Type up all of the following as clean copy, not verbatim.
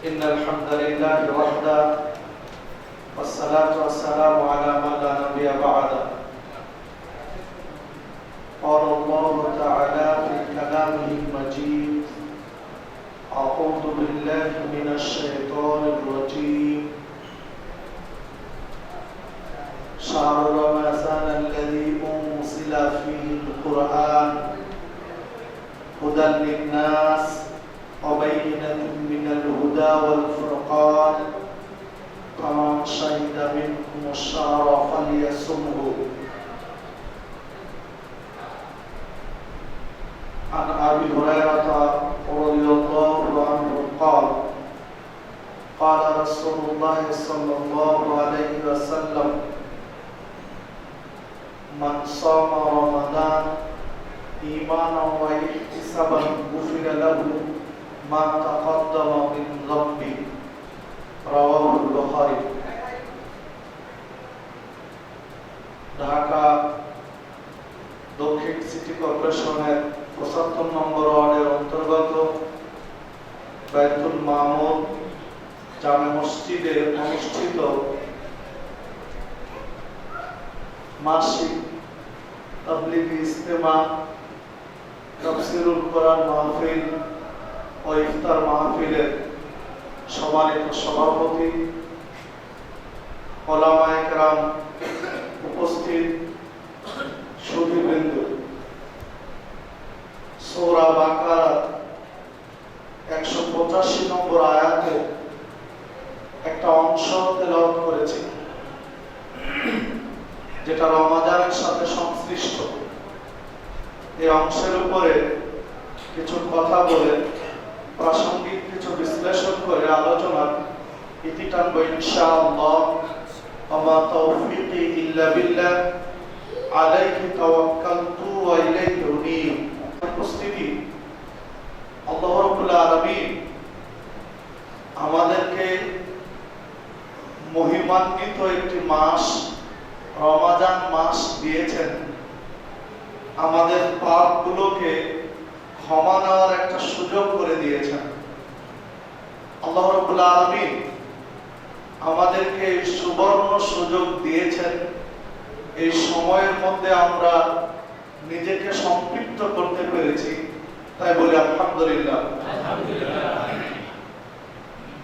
إن الحمد لله وحده والصلاة والسلام على من لا نبي بعده. قال الله تعالى في كلامه المجيد: أعوذ بالله من الشيطان الرجيم. شهر رمضان الذي أنزل فيه القرآن هدى للناس وبينة من الهدى والفرقان فمن شهد منكم الشهر فليصمه. عن أبي هريرة رضي الله عنه قال: قال رسول الله صلى الله عليه وسلم: من صام رمضان إيمانا واحتسابا غفر له ما تقدم من ذنبه. رواه البخاري. ঢাকা দক্ষিণ সিটি কর্পোরেশনের ৭৫ নম্বর ওয়ার্ডের অন্তর্গত বাইতুল মামুর জামে মসজিদে অনুষ্ঠিত মাসিক তাবলীগী ইজতেমা, তাফসীরুল কোরআন মাহফিল ও ইফতার মাহফিলের সম্মানিত সভাপতি, ওলামায়ে কেরাম, উপস্থিত সুধীবৃন্দ, সূরা বাকারা ১৮৫ নম্বর আয়াতে একটা অংশ তেলাওয়াত করেছি, যেটা রমাদানের সাথে সংশ্লিষ্ট। এই অংশের উপরে কিছু কথা বলে প্রাসঙ্গিক কিছু বিশ্লেষণ করে আলোচনার ইতি টানবো ইনশাআল্লাহ। ওয়া তাওফীকি ইল্লা বিল্লাহ, আলাইহি তাওয়াক্কালতু ওয়া ইলাইহি উনীব। উপস্থিতি, আল্লাহ রাব্বুল আলামিন আমাদেরকে মহিমান্বিত একটি মাস রমাদান মাস দিয়েছেন, আমাদের পাপগুলোকে ক্ষমা নেওয়ার একটা সুযোগ করে দিয়েছেন। আল্লাহ রাব্বুল আলামিন আমাদেরকে সুবর্ণ সুযোগ দিয়েছেন। এই সময়ের মধ্যে আমরা নিজেকে সম্পৃক্ত করতে পেরেছি, তাই বলি আলহামদুলিল্লাহ।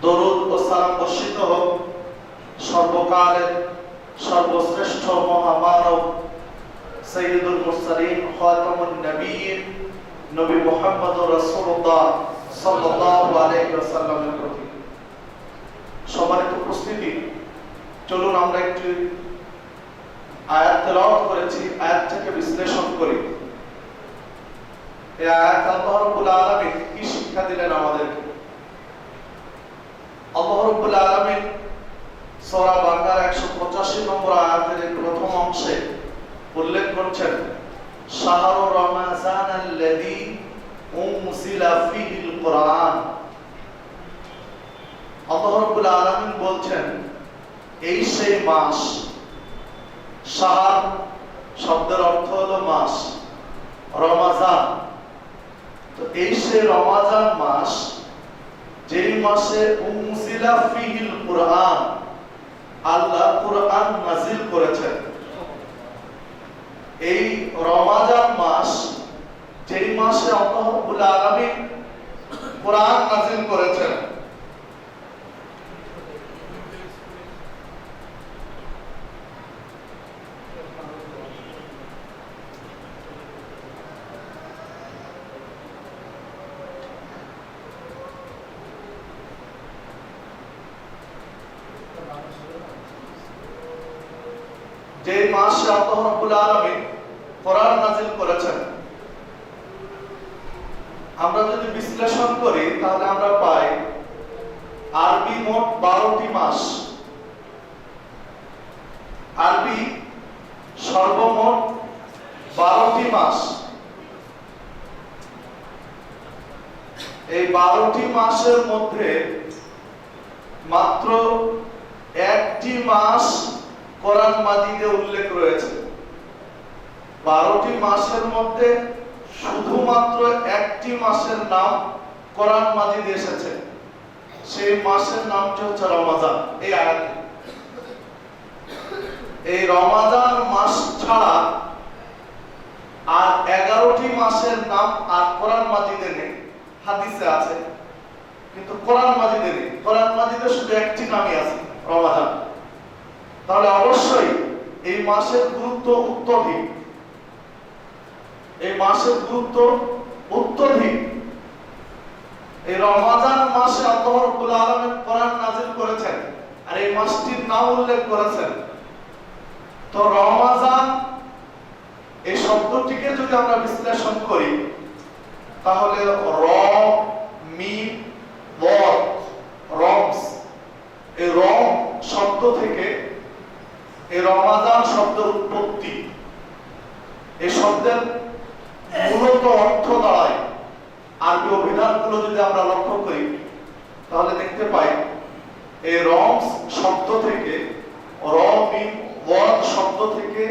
দরুদ ও সালাম বর্ষিত হোক সর্বকালের সর্বশ্রেষ্ঠ মহামানব সাইয়্যিদুল মুরসালিন খাতামুন নবিয়্যিন নবী মুহাম্মদুর রাসূলুল্লাহ সাল্লাল্লাহু আলাইহি ওয়াসাল্লামের প্রতি। সম্মানিত উপস্থিতি, চলুন আমরা একটু আয়াত তেলাওয়াত করেছি, আয়াতটাকে বিশ্লেষণ করি। এই আয়াত আল্লাহ রাব্বুল আলামিন কি শিক্ষা দিলেন আমাদেরকে? আল্লাহ রাব্বুল আলামিন সূরা বাকারা ১৮৫ নম্বর আয়াতের প্রথম অংশে উল্লেখ করছেন, শাহরু রমাযানাল্লাযী উনজিলা ফীহিল কুরআন। আল্লাহ রাব্বুল আলামিন বলছেন, এই সেই মাস। শাহর শব্দের অর্থ হলো মাস, রমাযান। তো এই সেই রমাযান মাস, যেই মাসে উনজিলা ফীহিল কুরআন, আল্লাহ কুরআন নাযিল করেছেন। এই রমাদান মাস, যেই মাসে আল্লাহ রাব্বুল আলামিন কুরআন নাযিল করেছেন। যে মাসে আল্লাহ রাব্বুল আলামিন কোরআন নাযিল করেছেন, আমরা যদি বিশ্লেষণ করি তাহলে আমরা পাই আরবি মোট 12টি মাস। আরবি সর্বমোট 12টি মাস। এই 12টি মাসের মধ্যে মাত্র একটি মাস কোরআন মাজিদে উল্লেখ রয়েছে। 12টি মাসের মধ্যে শুধুমাত্র একটি মাসের নাম কোরআন মাজিদে এসেছে। সেই মাসের নামটি হচ্ছে রমাজান। এই আয়াতে এই রমাজান মাস ছাড়া আর 11টি মাসের নাম আর কোরআন মাজিদে নেই, হাদিসে আছে, কিন্তু কোরআন মাজিদে নেই। কোরআন মাজিদে শুধু একটি নামই আছে, রমাজান। তাহলে অবশ্যই এই মাসের গুরুত্ব অত্যধিক, এই মাসের গুরুত্ব অত্যধিক। এই রমাজান মাসে আল্লাহ রাব্বুল আলামিন কোরআন নাযিল করেছেন আর এই মাসটির নাম উল্লেখ করেছেন। তো রমাজান এই শব্দটিকে যদি আমরা বিশ্লেষণ করি তাহলে র মিম ওয়াত রমস, এই রম শব্দ থেকে এই রমাজান শব্দের উৎপত্তি। এই শব্দের মূলত অর্থ দাঁড়ায়, আরবি অভিধানগুলো যদি আমরা লক্ষ্য করি তাহলে দেখতে পাই এই রমস শব্দ থেকে, র মিম ওয়াত শব্দ থেকে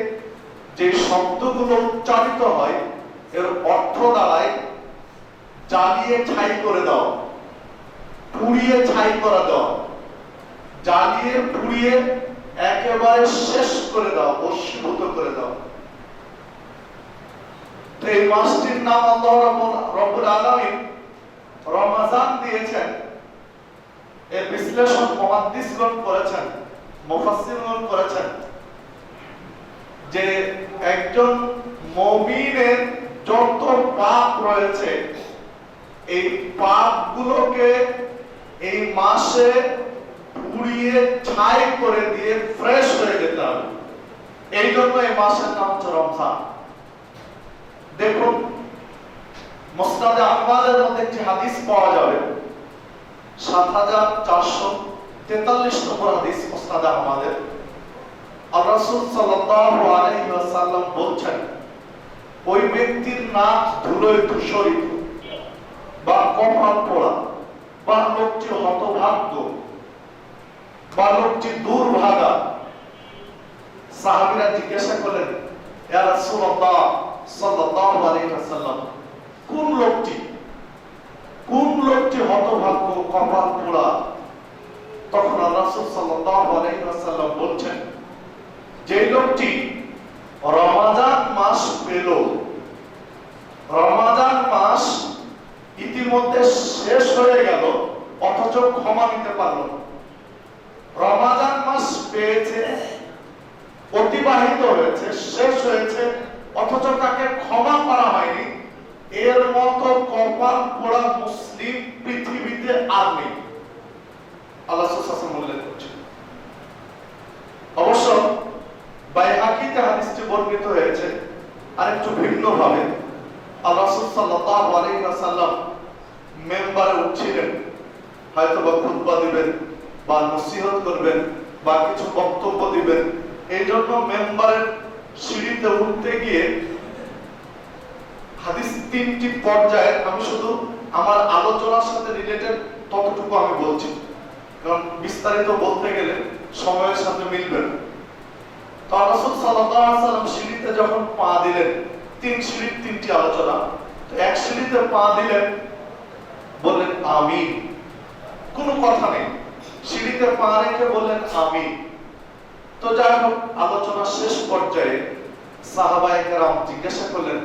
যে শব্দগুলো উচ্চারিত হয় এর অর্থ দাঁড়ায় জ্বালিয়ে ছাই করে দাও, পুড়িয়ে ছাই করে দাও, জ্বালিয়ে পুড়িয়ে একেবারে শেষ করে দাও, বশীভূত করে দাও। তো এই মাসটির নাম আল্লাহ রাব্বুল আলামিন রমাজান দিয়েছেন। এর বিশ্লেষণ মুহাদ্দিসগণ করেছেন, মুফাসসিরগণ করেছেন যে একজন মুমিনের যত পাপ রয়েছে এই পাপগুলোকে এই মাসে পুড়িয়ে ছাই করে দিয়ে ফ্রেশ হয়ে যেতে হবে। এই জন্য এই মাসের নাম হচ্ছে রমজান। দেখুন মুসনাদে আহমদের মধ্যে একটি হাদিস পাওয়া যাবে, ৭৪৪৪ নম্বর হাদিস মুসনাদে আহমদের। আল্লাহ রাসূল সাল্লাল্লাহু আলাইহি ওয়াসাল্লাম বলছেন, ওই ব্যক্তির নাক ধুলোয় ধূসরিত বা কপাল পোড়া বা লোকটি হতভাগ্য বা লোকটি দুর্ভাগা। সাহাবীরা জিজ্ঞাসা করলেন, ইয়া রাসূলুল্লাহ সাল্লাল্লাহু আলাইহি ওয়াসাল্লাম, কোন লোকটি হতভাগ্য কপাল পোড়া? তখন আল্লাহ রাসূল সাল্লাল্লাহু আলাইহি ওয়াসাল্লাম বলছেন, যে লোকটি রমাজান মাস পেল, রমাজান মাস ইতিমধ্যে শেষ হয়ে গেল অথচ ক্ষমা নিতে পারল না। রমাজান মাস পেয়েছে, অতিবাহিত হয়েছে, শেষ হয়েছে, অথচ তাকে ক্ষমা করা হয়নি, এর মতো কপাল পোড়া মুসলিম পৃথিবীতে আর নেই। আল্লাহ সুবহানাহু উল্লেখ করছেন। অবশ্য বাইহাকিতে হাদিসটি বর্ণিত হয়েছে আরেকটু ভিন্ন ভাবে। আল্লাহ রাসূল সাল্লাল্লাহু আলাইহি ওয়াসাল্লাম মিম্বারে উঠছিলেন, হয়তো বা খুতবা দিবেন বা নসিহত করবেন বা কিছু বক্তব্য দিবেন। এই জন্য মিম্বারের সিঁড়িতে উঠতে গিয়ে হাদিস 3টি পর্যায়ে, আমি শুধু আমার আলোচনার সাথে রিলেটেড ততটুকু আমি বলছি, কারণ বিস্তারিত বলতে গেলে সময়ের সাথে মিলবে না। তো রাসূল সাল্লাল্লাহু আলাইহি ওয়াসাল্লাম সিঁড়িতে যখন পা দিলেন, 3 সিঁড়ির 3টি আলোচনা, তো এক সিঁড়িতে পা দিলেন, বললেন আমিন, কোনো কথা নেই, সিঁড়িতে পা রেখে বললেন আমিন। তো যাই হোক, আলোচনা শেষ পর্যায়ে সাহাবায়ে কেরাম জিজ্ঞাসা করলেন,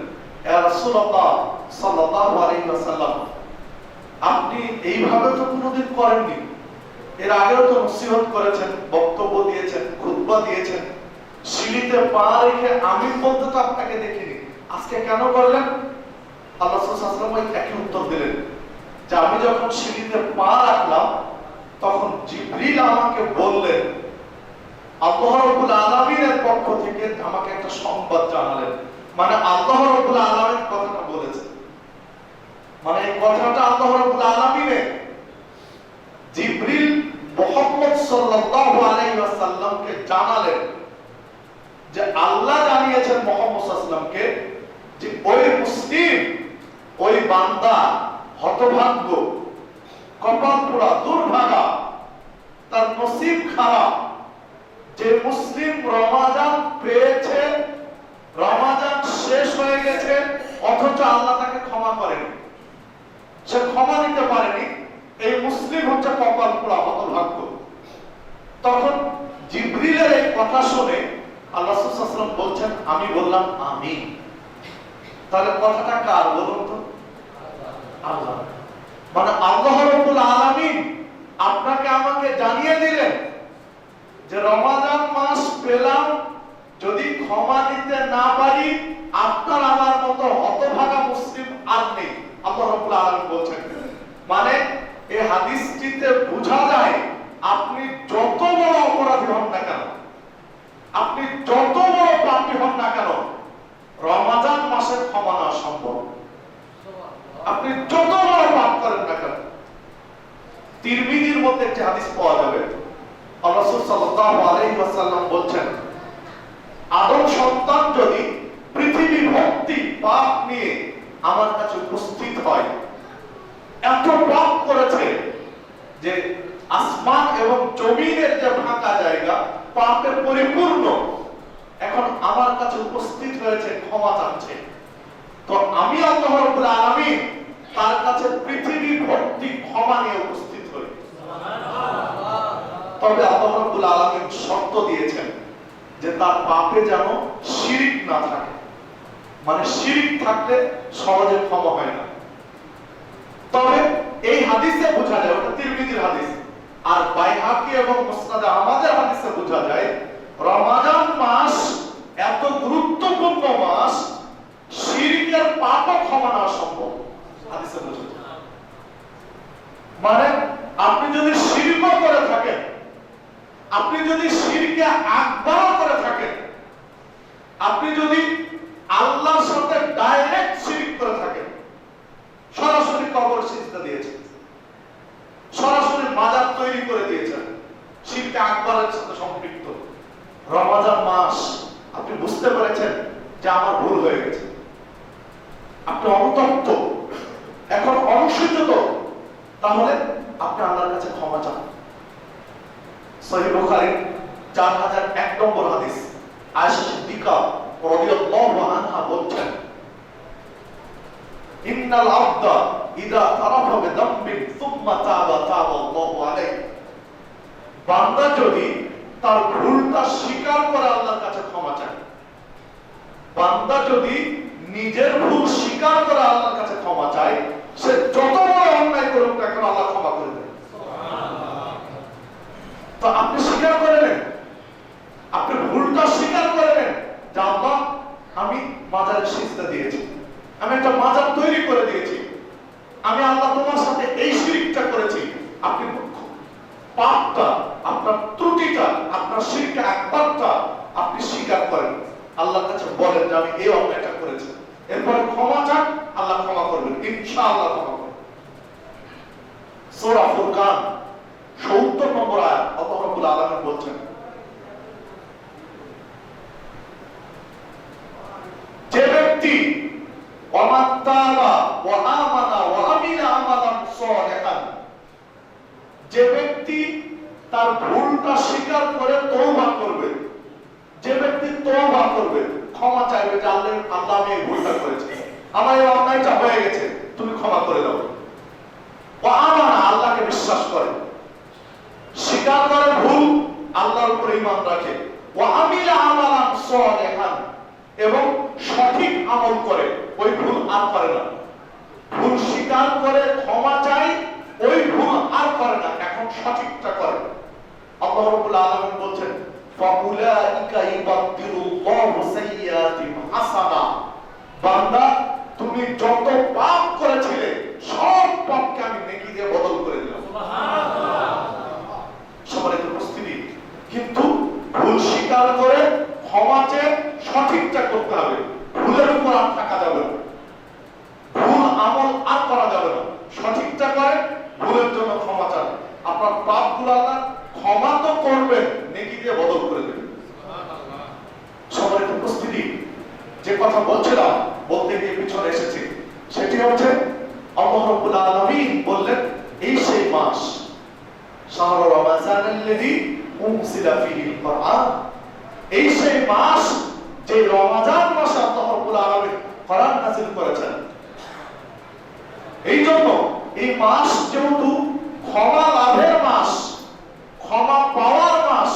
ইয়া রাসূলুল্লাহ সাল্লাল্লাহু আলাইহি ওয়াসাল্লাম, আপনি এইভাবে তো কোনোদিন করেননি, এর আগেও তো নসিহত করেছেন, বক্তব্য দিয়েছেন, খুতবা দিয়েছেন, সিঁড়িতে পা রেখে আমিন বলতে তো আপনাকে দেখিনি, আজকে কেন করলেন? আল্লাহ সাল্লাল্লাহু আলাইহি ওয়াসাল্লাম একই উত্তর দিলেন যে আমি যখন সিঁড়িতে পা রাখলাম তখন জিবরিল আমাকে বললেন, আল্লাহ রাব্বুল আলামিনের পক্ষ থেকে আমাকে একটা সংবাদ জানালেন। মানে আল্লাহ রাব্বুল আলামিন কথাটা বলেছেন, মানে এই কথাটা আল্লাহ রাব্বুল আলামিনের জিবরিল মুহাম্মদ সাল্লাল্লাহু আলাইহি ওয়াসাল্লামকে জানালেন যে আল্লাহ জানিয়েছেন মুহাম্মদ সাল্লাল্লাহু আলাইহি ওয়াসাল্লামকে যে ওই মুসলিম, ওই বান্দা হতভাগ্য, কপাল পোড়া, দুর্ভাগা, তার নসিব খারাপ, যে মুসলিম রমাজান পেয়েছে, রমাজান শেষ হয়ে গেছে, অথচ আল্লাহ তাকে ক্ষমা করেনি, সে ক্ষমা নিতে পারেনি, এই মুসলিম হচ্ছে কপাল পোড়া হতভাগ্য। তখন জিবরিলের এই কথা শুনে আল্লাহ রাসূল সাল্লাল্লাহু আলাইহি ওয়াসাল্লাম বলছেন, আমি বললাম আমিন। তাহলে কথাটা কার বলুন তো? আল্লাহ। মানে আল্লাহ রাব্বুল আলামিন আপনাকে আমাকে জানিয়ে দিলেন যে রমাদান মাস পেলাম, যদি ক্ষমা দিতে না পারি আপনার আমার মতো হতভাগা মুসলিম আর নেই। আল্লাহ রাব্বুল আলামিন বলছেন, মানে এই হাদিসটিতে বোঝা যায় আপনি যত বড় অপরাধী হন না কেন, আপনি যত বড় পাপী হন না কেন, রমাদান মাসে ক্ষমা নেওয়া সম্ভব। আপনি যত বড় পাপ করেন না কেন। তিরমিজির মধ্যে একটি হাদিস পাওয়া যাবে, আল্লাহ রাসূল সাল্লাল্লাহু আলাইহি ওয়াসাল্লাম বলছেন, আদম সন্তান যদি পৃথিবী ভর্তি পাপ নিয়ে আমার কাছে উপস্থিত হয়, এত পাপ করেছে যে আসমান এবং জমিনের যে ফাঁকা জায়গা পাপে পরিপূর্ণ, এখন আমার কাছে উপস্থিত হয়েছে, ক্ষমা চাচ্ছে, তো আমি আল্লাহ রাব্বুল আলামিন তার কাছে পৃথিবী ভর্তি ক্ষমা নিয়ে উপস্থিত হই। তবে আল্লাহ রাব্বুল আলামিন শর্ত দিয়েছেন যে তার পাপে যেন শিরক না থাকে, মানে শিরক থাকলে সহজে ক্ষমা হয় না। তবে এই হাদিসে বোঝা যায়, ওটা তিরমিজির হাদিস, আর বাইহাকি এবং মুসনাদে আহমদের হাদিসে বোঝা যায় রমাদান মাস এত গুরুত্বপূর্ণ মাস, শিরকের পাপও ক্ষমা নেওয়া সম্ভব। হাদিসে বোঝা যায় মানে আপনি যদি শিরক করে থাকেন, আপনি যদি শিরকে আকবার করে থাকেন, আপনি যদি আল্লাহর সাথে ডাইরেক্ট শিরক করে থাকেন, সরাসরি কবর সিজদা দিয়েছেন, সরাসরি মাজার তৈরি করে দিয়েছেন, শিরকে আকবারের সাথে সম্পৃক্ত, রমাদান মাস আপনি বুঝতে পেরেছেন যে আমার ভুল হয়ে গেছে, আপনি অনুতপ্ত, এখন অনুশোচিত, তাহলে আপনি আল্লাহর কাছে ক্ষমা চান। সহিহ বুখারী 4001 নম্বর হাদিস, আয়েশা সিদ্দিকা রাদিয়াল্লাহু আনহা বলছেন, ইন্নাল আবদা ইযা তারাফা বিযামবিন সুম্মা তাবা তাবাল্লাহু আলাইহি, বান্দা যদি তার ভুলটা স্বীকার করে আল্লাহর কাছে ক্ষমা চায়, বান্দা যদি নিজের ভুল স্বীকার করে আল্লাহর কাছে ক্ষমা চায়, সে যত বড় অন্যায় করুক না কেন আল্লাহ ক্ষমা করে দেন। তো আপনি স্বীকার করে নেন, আপনি ভুলটা স্বীকার করে নেন যে আল্লাহ আমি মাজারে সিজদা দিয়েছি, আমি একটা মাজার তৈরি করে দিয়েছি, আমি আল্লাহ তোমার সাথে এই শিরকটা করেছি। আপনি পাপটা, আপনার ত্রুটিটা, আপনার শিরকে আকবারটা আপনি স্বীকার করেন, আল্লাহর কাছে বলেন যে আমি এই অন্যায়টা করেছি, এরপরে ক্ষমা চান, আল্লাহ ক্ষমা করবেন, ইনশাআল্লাহ ক্ষমা করবেন। সূরা ফুরকান 70 নম্বর আয়াত, আল্লাহ রাব্বুল আলামিন বলছেন, যে ব্যক্তি ওয়ামাত্তাবা ওয়া আমানা ওয়া আমিলা আমালান সালিহান, যে ব্যক্তি তার ভুলটা স্বীকার করে তওবা করবে, যে ব্যক্তি তওবা করবে, ক্ষমা চাইবে যে আল্লাহ আমি এই ভুলটা করেছি, আমার এই অন্যায়টা হয়ে গেছে, তুমি ক্ষমা করে দাও, ওয়া আমানা আল্লাহকে বিশ্বাস করে, স্বীকার করে ভুল, আল্লাহর উপর ঈমান রাখে, ওয়া আমিলা আমালান সালিহান, এবং সঠিক আমল করে, ওই ভুল আর করে না, ভুল স্বীকার করে ক্ষমা চাই, ওই ভুল আর করে না, এখন সঠিকটা করে। আল্লাহ রাব্বুল আলামিন বলছেন, ফাউলাইকা ইউবাদদিলুল্লাহু সাইয়্যাতিহিম হাসানা, বান্দা তুমি যত পাপ করেছিলে সব পাপকে আমি নেকি দিয়ে বদল করে দিলাম। সুবহানাল্লাহ। সম্মানিত উপস্থিতি, কিন্তু ভুল স্বীকার করে ক্ষমা চেয়ে সঠিকটা করতে হবে, ভুলের উপর আর থাকা যাবে না, ভুল আমল আর করা যাবে না, সঠিকটা করে ভুলের জন্য ক্ষমা চান, আপনার পাপগুলো আল্লাহ ক্ষমা তো করবেন, নেকি দিয়ে বদল করে দেবেন। সম্মানিত উপস্থিতি, যে কথা বলছিলাম বলতে গিয়ে পিছনে এসেছি, সেটি হচ্ছে আল্লাহ রাব্বুল আলামিন বললেন এই সেই মাস, শাহরু রমাজানাল্লাযী উনজিলা ফীহিল কুরআন, এই সেই মাস যে রমাজান মাসে আল্লাহ রাব্বুল আলামিন কোরআন নাযিল করেছেন। এই জন্য এই মাস যেহেতু ক্ষমা লাভের মাস, ক্ষমা পাওয়ার মাস।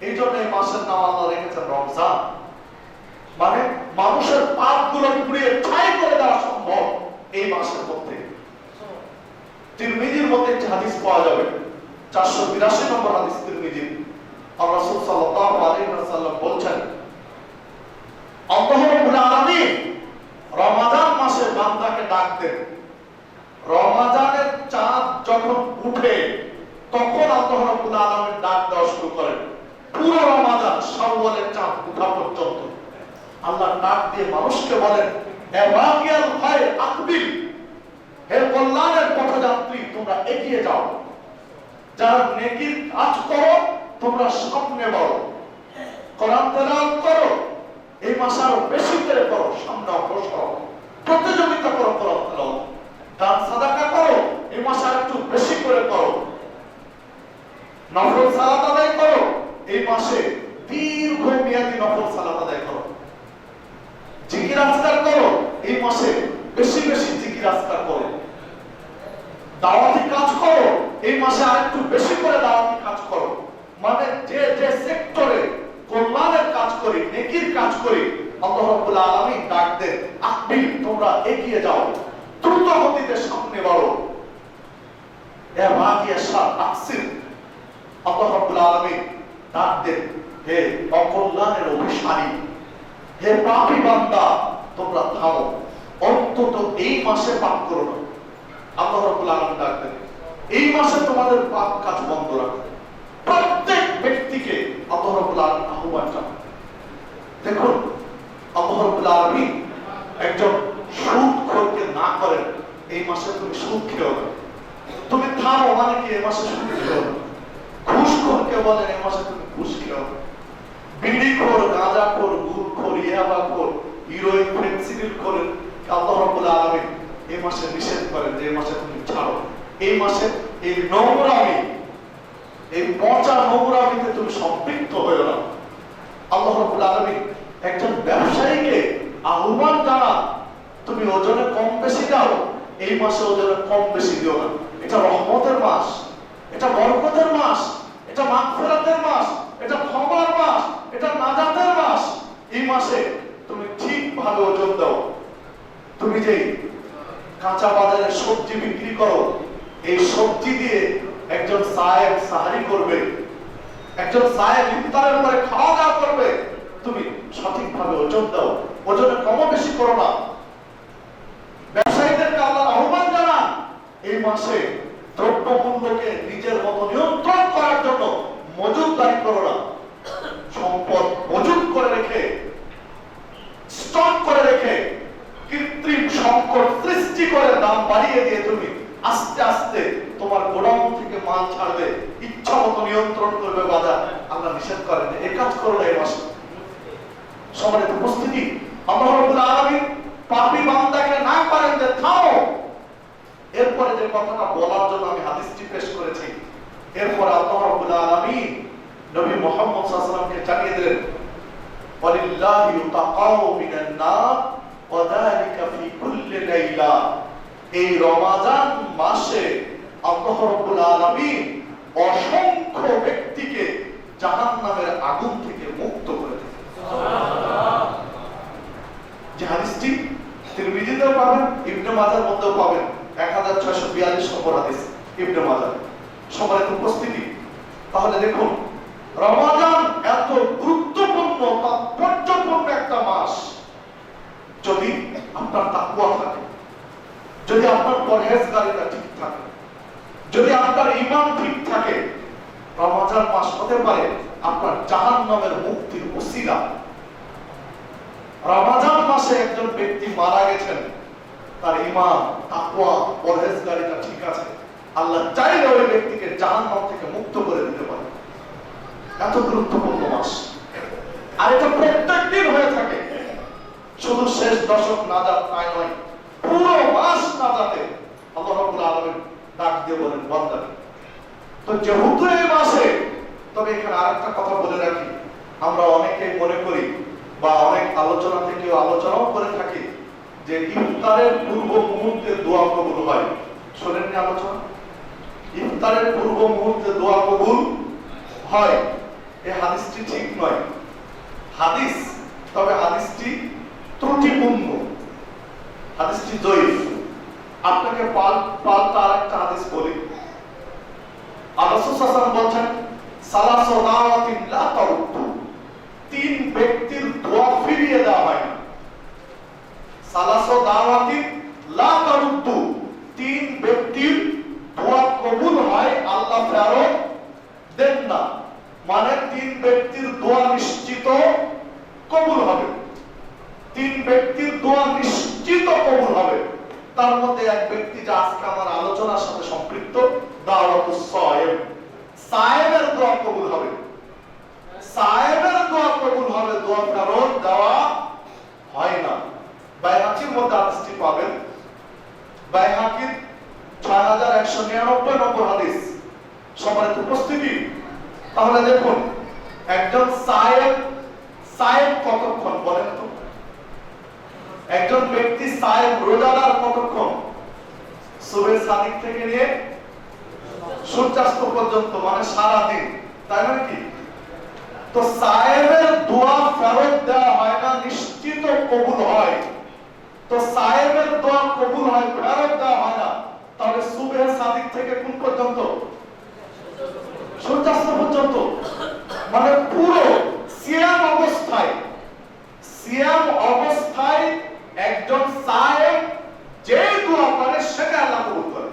এই জন্য এই মাসের নাম আল্লাহ রেখেছেন রমজান। মানে মানুষের পাপগুলো পুড়িয়ে ছাই করে দেওয়া সম্ভব এই মাসের মধ্যে। তিরমিজির মধ্যে একটি হাদিস পাওয়া যাবে, 482 নম্বর হাদিস তিরমিজির। আল্লাহ রাসূল সাল্লাল্লাহু আলাইহি ওয়াসাল্লাম বলছেন, আল্লাহ রাব্বুল আলামিন রমাদান মাসে বান্দাকে ডাক দেন। রমাদানের চাঁদ যখন উঠে তখন আল্লাহ রাব্বুল আলামিন ডাক দেওয়া শুরু করেন। পুরো রমাদান শাওয়ালের চাঁদ ওঠা পর্যন্ত আল্লাহ ডাক দিয়ে মানুষকে বলেন, হে বাগিয়াল খায়র আকবিল, হে কল্যাণের পথযাত্রী তোমরা এগিয়ে যাও। যারা নেকির কাজ করো তোমরা সামনে বাড়ো। কোরআন তেলাওয়াত করো, এই মাসে আরো বেশি করে করো, সামনে অগ্রসর হও। প্রতিযোগিতা করো কোরআন তেলাওয়াত। দান সাদাকা করো, এই মাসে আরেকটু বেশি করে করো। নফল সালাত আদায় করো, এই মাসে দীর্ঘমেয়াদী নফল সালাত আদায় করো। জিকির আজকার করো, এই মাসে বেশি বেশি জিকির আজকার করো। দাওয়াতি কাজ করো, এই মাসে আরেকটু বেশি করে দাওয়াতি কাজ করো। মানে যে যে সেক্টরে কল্যাণের কাজ করি, নেকির কাজ করি, আল্লাহ রাব্বুল আলামিন ডাক দেন, আকবিল তোমরা এগিয়ে যাও, দ্রুত গতিতে সামনে বাড়ো। এ বাগিয়া শাহ আকসির, আল্লাহ রাব্বুল আলামিন ডাক দেন, হে অকল্যাণের অভিসারী, হে পাপী বান্দা তোমরা থামো, অন্তত এই মাসে পাপ করো না। আল্লাহ রাব্বুল আলামিন ডাক দেন, এই মাসে তোমাদের পাপ কাজ বন্ধ রাখো। প্রত্যেক ব্যক্তিকে আল্লাহ রাব্বুল আলামিন আহ্বান জানান। দেখুন আল্লাহ রাব্বুল আলামিন একজন সুদখোরকে না করেন, এই মাসে তুমি সুদ খেও না। তুমি থামো, মানে কি এই মাসে সুদ খেও না। ঘুষখোরকে বলেন এই মাসে তুমি ঘুষ খেও না। বিড়িখোর, গাঁজাখোর, গুড়খোর, ইয়াবাখোর, হিরোইন, ফেন্সিডিল খোর আল্লাহ রাব্বুল আলামিন এই মাসে নিষেধ করেন যে এই মাসে তুমি ছাড়ো। এই মাসে এই নোংরামি, এই পচা নোংরামিতে তুমি সম্পৃক্ত হয়ো না। আল্লাহ রাব্বুল আলামিন একজন ব্যবসায়ীকে আহ্বান জানান, তুমি ওজনে কম বেশি দাও, এই মাসে ওজনে কম বেশি দিও না। এটা রহমতের মাস, এটা বরকতের মাস, এটা মাগফিরাতের মাস, এটা ক্ষমার মাস, এটা নাজাতের মাস। এই মাসে তুমি ঠিকভাবে ওজন দাও। তুমি যে কাঁচা বাজারে সবজি বিক্রি করো, এই সবজি দিয়ে একজন সাহেব সাহারি করবে, একজন সাহেব ইফতারের পরে খাওয়া দাওয়া করবে, তুমি সঠিকভাবে ওজন দাও, ওজনে কম বেশি করো না। ব্যবসায়ীদেরকে আল্লাহর আহ্বান জানান, এই মাসে দ্রব্যমূল্যকে নিজের মতো নিয়ন্ত্রণ করার জন্য মজুতদারি করো না। সম্পদ মজুত করে রেখে, স্টক করে রেখে, কৃত্রিম সংকট সৃষ্টি করে দাম বাড়িয়ে দিয়ে তুমি আস্তে আস্তে তোমার গোডাউন থেকে মাল ছাড়বে, ইচ্ছা মতো নিয়ন্ত্রণ করবে বাজার। আল্লাহ নিষেধ করেন যে এই কাজ করো না এই মাসে। সম্মানিত উপস্থিতি, আল্লাহ রাব্বুল আলামিন পাপী বান্দাকে না করেন যে থামো। এরপরে যে কথাটা বলার জন্য আমি হাদিসটি পেশ করেছি, এরপর আল্লাহ রাব্বুল আলামিন নবী মুহাম্মদ সাল্লাল্লাহু আলাইহি ওয়াসাল্লামকে জানিয়ে দিলেন, ওয়ালিল্লাহি তাকাউ মিনান নার ওয়া যালিকা ফি কুল্লি লাইলা। এই রমাদান মাসে আল্লাহ রাব্বুল আলামিন অসংখ্য ব্যক্তিকে জাহান্নামের আগুন থেকে মুক্ত করে দেন। সুবহানাল্লাহ। যে হাদিসটি তিরমিজিতেও পাবেন, ইবনে মাজার মধ্যেও পাবেন, 1642 নম্বর হাদিস ইবনে মাজাহ। সম্মানিত উপস্থিতি, তাহলে দেখুন রমাদান এত গুরুত্বপূর্ণ তাৎপর্যপূর্ণ একটা মাস। যদি আপনার তাকওয়া থাকে, যদি আপনার পরহেজগারিতা ঠিক থাকে, যদি আপনার ঈমান ঠিক থাকে, রমাদান মাস হতে পারে আপনার জাহান্নামের মুক্তির ওসিলা। রমাদান মাসে একজন ব্যক্তি মারা গেছেন, তার ঈমান, তাকওয়া, পরহেজগারিতা ঠিক আছে, আল্লাহ চাইলে ওই ব্যক্তিকে জাহান্নাম থেকে মুক্ত করে দিতে পারে। এত গুরুত্বপূর্ণ মাস, আর এটা প্রত্যেক দিন হয়ে থাকে। শুধু শেষ দশক নাজাত তাই নয়, পুরো মাস নাজাতে আল্লাহ রাব্বুল আলামিন ডাক দিয়ে বলেন বান্দা। তো যেহেতু এই মাসে, তবে এখানে আরেকটা কথা বলে রাখি, আমরা অনেকেই মনে করি বা অনেক আলোচনা থেকেও আলোচনাও করে থাকি যে ইফতারের পূর্ব মুহূর্তে দোয়া কবুল হয়। শোনেননি আলোচনা? ইফতারের পূর্ব মুহূর্তে দোয়া কবুল হয়, এই হাদিসটি ঠিক নয়। হাদিস, তবে হাদিসটি ত্রুটিপূর্ণ, হাদিসটি জয়ীফ। আপনাকে পাল্টা আরেকটা হাদিস বলি। আল্লাহ রাসূল সাল্লাল্লাহু আলাইহি ওয়াসাল্লাম বলেন, সালাসু দাওয়াতিন লা তারুদ্দু, তিন ব্যক্তির দোয়া ফিরিয়ে দেওয়া হয় না। সালাসু দাওয়াতিন লা তারুদ্দু, তিন ব্যক্তির দোয়া কবুল হয়, আল্লাহ ফেরত দেন না। মানে তিন ব্যক্তির দোয়া নিশ্চিত কবুল হবে, তিন ব্যক্তির দোয়া নিশ্চিত কবুল হবে। তার মধ্যে এক ব্যক্তি, যা আজকে আমার আলোচনার সাথে সম্পৃক্ত, দাওয়াতুস সায়েম, সায়েমের দোয়া কবুল হবে। সায়েমের দোয়া কবুল হবে, দোয়া ফেরত দেওয়া হয় না। বাইহাকির মধ্যে হাদিসটি পাবেন, বাইহাকির 6199 নম্বর হাদিস। সম্মানিত উপস্থিতি, তাহলে দেখুন, একজন সায়েম কতক্ষণ বলেন তো? একজন ব্যক্তি সায়েম, রোজাদার কতক্ষণ? সুবহে সাদিক থেকে নিয়ে সূর্যাস্ত পর্যন্ত, মানে সারা দিন, তাই না কি? তো সায়েমের দোয়া ফেরত দেওয়া হয় না, নিশ্চিত কবুল হয়। তো সায়েমের দোয়া কবুল হয়, ফেরত দেওয়া হয় না। তাহলে সুবহে সাদিক থেকে কোন পর্যন্ত? সূর্যাস্ত পর্যন্ত, মানে পুরো সিয়াম অবস্থায় একজন সায়েম যে দোয়া করে সেটা আল্লাহ কবুল করে।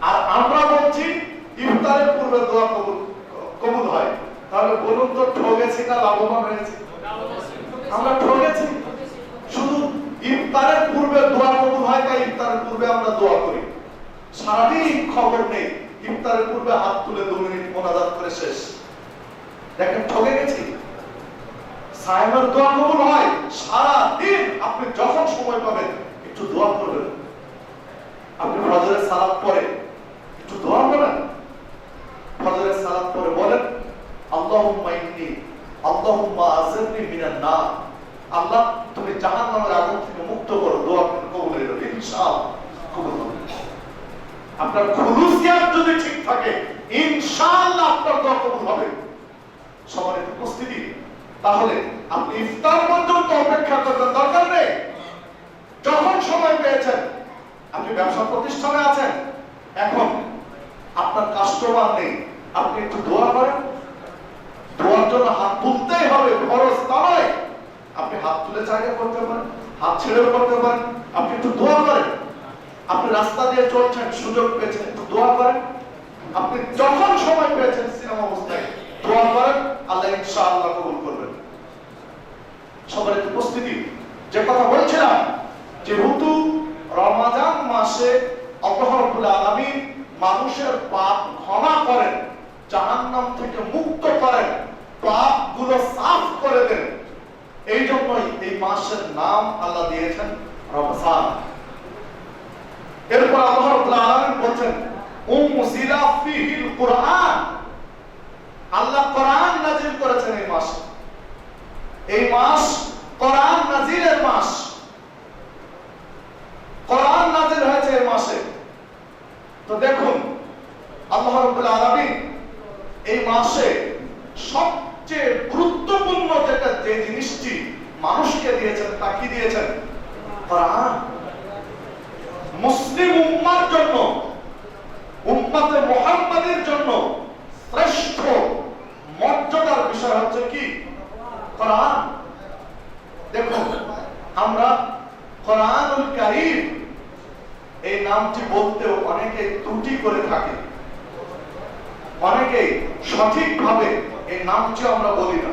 আর আমরা বলছি ইফতারের পূর্বে দোয়া কবুল হয়। তাহলে বলুন তো, ঠকেছি না লাভবান হয়েছি? আমরা ঠকেছি। শুধু ইফতারের পূর্বে দোয়া কবুল হয়, তাই ইফতারের পূর্বে আমরা দোয়া করি। সারাদিন খবর নেই, ইফতারের পূর্বে হাত তুলে 2 মিনিট মোনাজাত করে শেষ। দেখেন, ঠকে গেছি। সায়েমের দোয়া কবুল হয়, সারা দিন আপনি যখন সময় পাবেন একটু দোয়া করবেন। আপনি ফজরের সালাত পরে একটু দোয়া করেন। ফজরের সালাত পরে বলেন, আল্লাহুম্মা আযিরনি মিনান নার, আল্লাহ তুমি জাহান্নামের আগুন থেকে মুক্ত করো। দোয়া কবুল হয়ে যাবে ইনশাআল্লাহ, কবুল হবে। আপনার খুলুসিয়াত যদি ঠিক থাকে, ইনশাআল্লাহ আপনার দোয়া কবুল হবে। সম্মানিত উপস্থিতি, তাহলে আপনি ইফতার পর্যন্ত অপেক্ষা করবেন দরকার নেই। যখন সময় পেয়েছেন, আপনি ব্যবসা প্রতিষ্ঠানে আছেন, এখন আপনার কাস্টমার নেই, আপনি একটু দোয়া করেন। দোয়ার জন্য হাত তুলতেই হবে, ফরজ নয়। আপনি হাত তুলে চাইলে করতে পারেন, হাত ছেড়েও করতে পারেন। আপনি একটু দোয়া করেন। আপনি রাস্তা দিয়ে চলছেন, সুযোগ পেয়েছেন, একটু দোয়া করেন। আপনি যখন সময় পেয়েছেন সিনেমা অবস্থায় দোয়া করেন, আল্লাহ ইনশাআল্লাহ কবুল করবেন। সম্মানিত উপস্থিতি, যে কথা বলছিলাম, যেহেতু রমাদান মাসে আল্লাহ রাব্বুল আলামিন মানুষের পাপ ক্ষমা করেন, জাহান্নাম থেকে মুক্ত করেন, পাপগুলো সাফ করে দেন, এই জন্যই এই মাসের নাম আল্লাহ দিয়েছেন রমজান। এরপর আল্লাহ রাব্বুল আলামিন বলেন, উনজিলা ফীহিল কুরআন, আল্লাহ কোরআন নাযিল করেছেন এই মাসে। এই মাস কোরআন নাযিলের মাস। কোরআন নাযিল হয়েছে এই মাসে। তো দেখুন, আল্লাহ রাব্বুল আলামিন এই মাসে সবচেয়ে গুরুত্বপূর্ণ যে জিনিসটি মানুষকে দিয়েছেন, তা কি দিয়েছেন? কোরআন। মুসলিম উম্মার জন্য, উম্মতে মুহাম্মাদের জন্য শ্রেষ্ঠ মর্যাদার বিষয় হচ্ছে কি? কোরআন। দেখুন, আমরা কোরআনুল কারীম এই নামটি বলতেও অনেকে ত্রুটি করে থাকে, অনেকে সঠিকভাবে এই নামটি আমরা বলি না।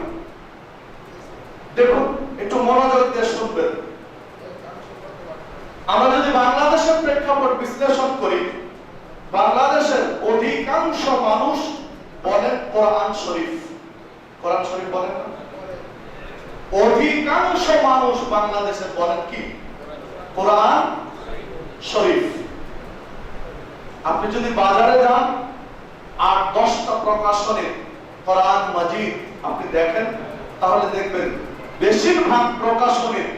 দেখুন, একটু মনোযোগ দিয়ে শুনবেন। আমরা যদি বাংলাদেশের প্রেক্ষাপট বিশ্লেষণ করি, বাংলাদেশের অধিকাংশ মানুষ বলেন কোরআন শরীফ। কোরআন শরীফ বলেন না? অধিকাংশ মানুষ বাংলাদেশে বলেন কি? কোরআন শরীফ। আপনি যদি বাজারে যান, 8-10টা প্রকাশনের কোরআন মাজিদ আপনি দেখেন, তাহলে দেখবেন বেশিরভাগ প্রকাশনের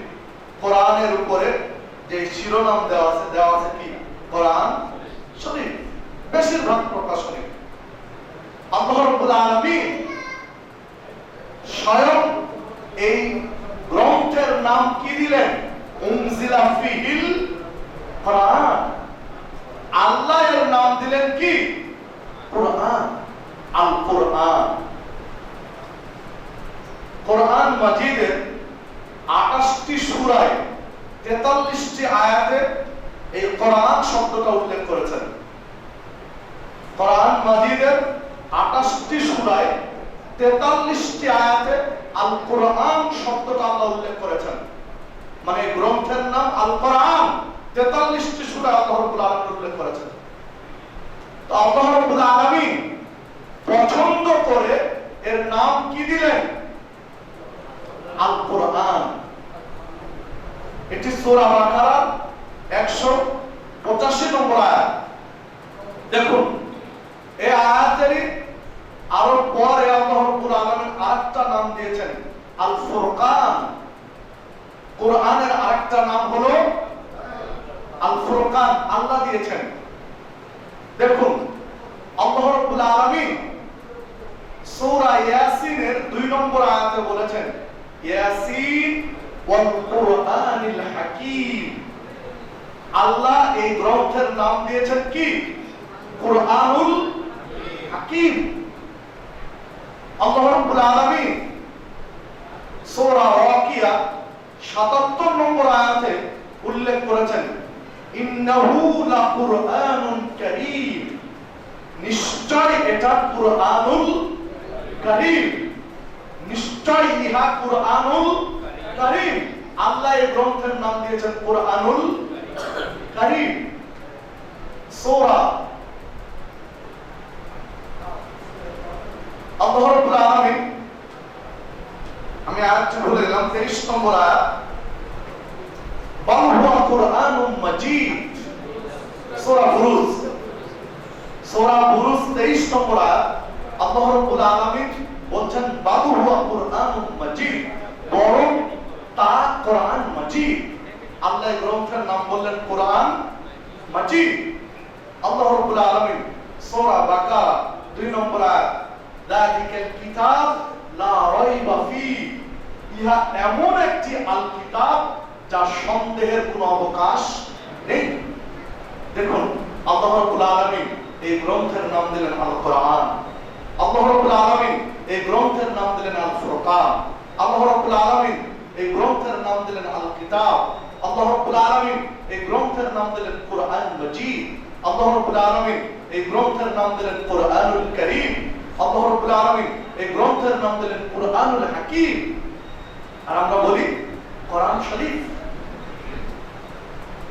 কোরআনের উপরে যে শিরোনাম দেওয়া আছে কি? কোরআন শরীফ, বেশিরভাগ প্রকাশনী। আল্লাহ রাব্বুল আলামিন স্বয়ং এই গ্রন্থের নাম কি দিলেন? উনজিলা ফিহিল কোরআন। আল্লাহ এর নাম দিলেন কি? কোরআন, আল কোরআন। কোরআন মাজিদের 28টি সূরায় 43টি আয়াতে এই কোরআন শব্দটা উল্লেখ করেছেন। কোরআন মাজিদের 28টি সূরায় 43টি আয়াতে আল কোরআন শব্দটা আল্লাহ উল্লেখ করেছেন। মানে গ্রন্থের নাম আল কোরআন 43টি সূরায় আল্লাহ রাব্বুল আলামিন উল্লেখ করেছেন। তো আল্লাহ রাব্বুল আলামিন পছন্দ করে এর নাম কি দিলেন? আল কোরআন। এটি সূরা বাকারার 185 নম্বর আয়াত। দেখুন, এই আয়াতেরই আরো পরে আল্লাহ রাব্বুল আলামিন আরেকটা নাম দিয়েছেন আল ফুরকান। কোরআনের আরেকটা নাম হলো আল ফুরকান, আল্লাহ দিয়েছেন। দেখুন, আল্লাহ রাব্বুল আলামিন সূরা ইয়াসিনের 2 নম্বর আয়াতে বলেছেন ইয়াসিন ওয়াল কুরআনিল হাকীম। আল্লাহ এই গ্রন্থের নাম দিয়েছেন কি? কুরআনুল হাকীম। আল্লাহ রাব্বুল আলামিন সূরা ওয়াকিয়া 77 নম্বর আয়াতে উল্লেখ করেছেন ইন্নাহু লাকুরআনুন কারীম। নিশ্চয় এটা কুরআনুল কারীম, নিশ্চয় ইহা কুরআনুল কারীম। আল্লাহ এই গ্রন্থের নাম দিয়েছেন কুরআনুল কারীম। সূরা আল্লাহ রাব্বুল আলামিন, আমি আয়াতটি ভুলে গেলাম, 23 নম্বর আয়াত, বাল হুয়া কুরআনুম মাজিদ। সূরা বুরুজ 23 নম্বর আয়াত আল্লাহ রাব্বুল আলামিন বলছেন বাল হুয়া কুরআনুম মাজিদ, বরং তা কোরআন মাজিদ। আল্লাহ এই গ্রন্থের নাম বললেন কোরআন মাজিদ। আল্লাহ রাব্বুল আলামিন সূরা বাকারা 2 নম্বর আয়াত যালিকাল কিতাব লা রাইবা ফি, ইহা এমন একটি আল কিতাব যা সন্দেহের কোনো অবকাশ নেই। দেখুন, আল্লাহ রাব্বুল আলামিন এই গ্রন্থের নাম দিলেন আল কোরআন। আল্লাহ রাব্বুল আলামিন এই গ্রন্থের নাম দিলেন আল ফুরকান। আল্লাহ রাব্বুল আলামিন এই গ্রন্থের নাম দিলেন আল কিতাব। আল্লাহ রাব্বুল আলামিন এই গ্রন্থের নাম দিলেন কোরআন মাজিদ। আল্লাহ রাব্বুল আলামিন এই গ্রন্থের নাম দিলেন কোরআনুল কারীম। আল্লাহ রাব্বুল আলামিন এই গ্রন্থের নাম দিলেন কোরআনুল হাকীম। আর আমরা বলি কোরআন শরীফ।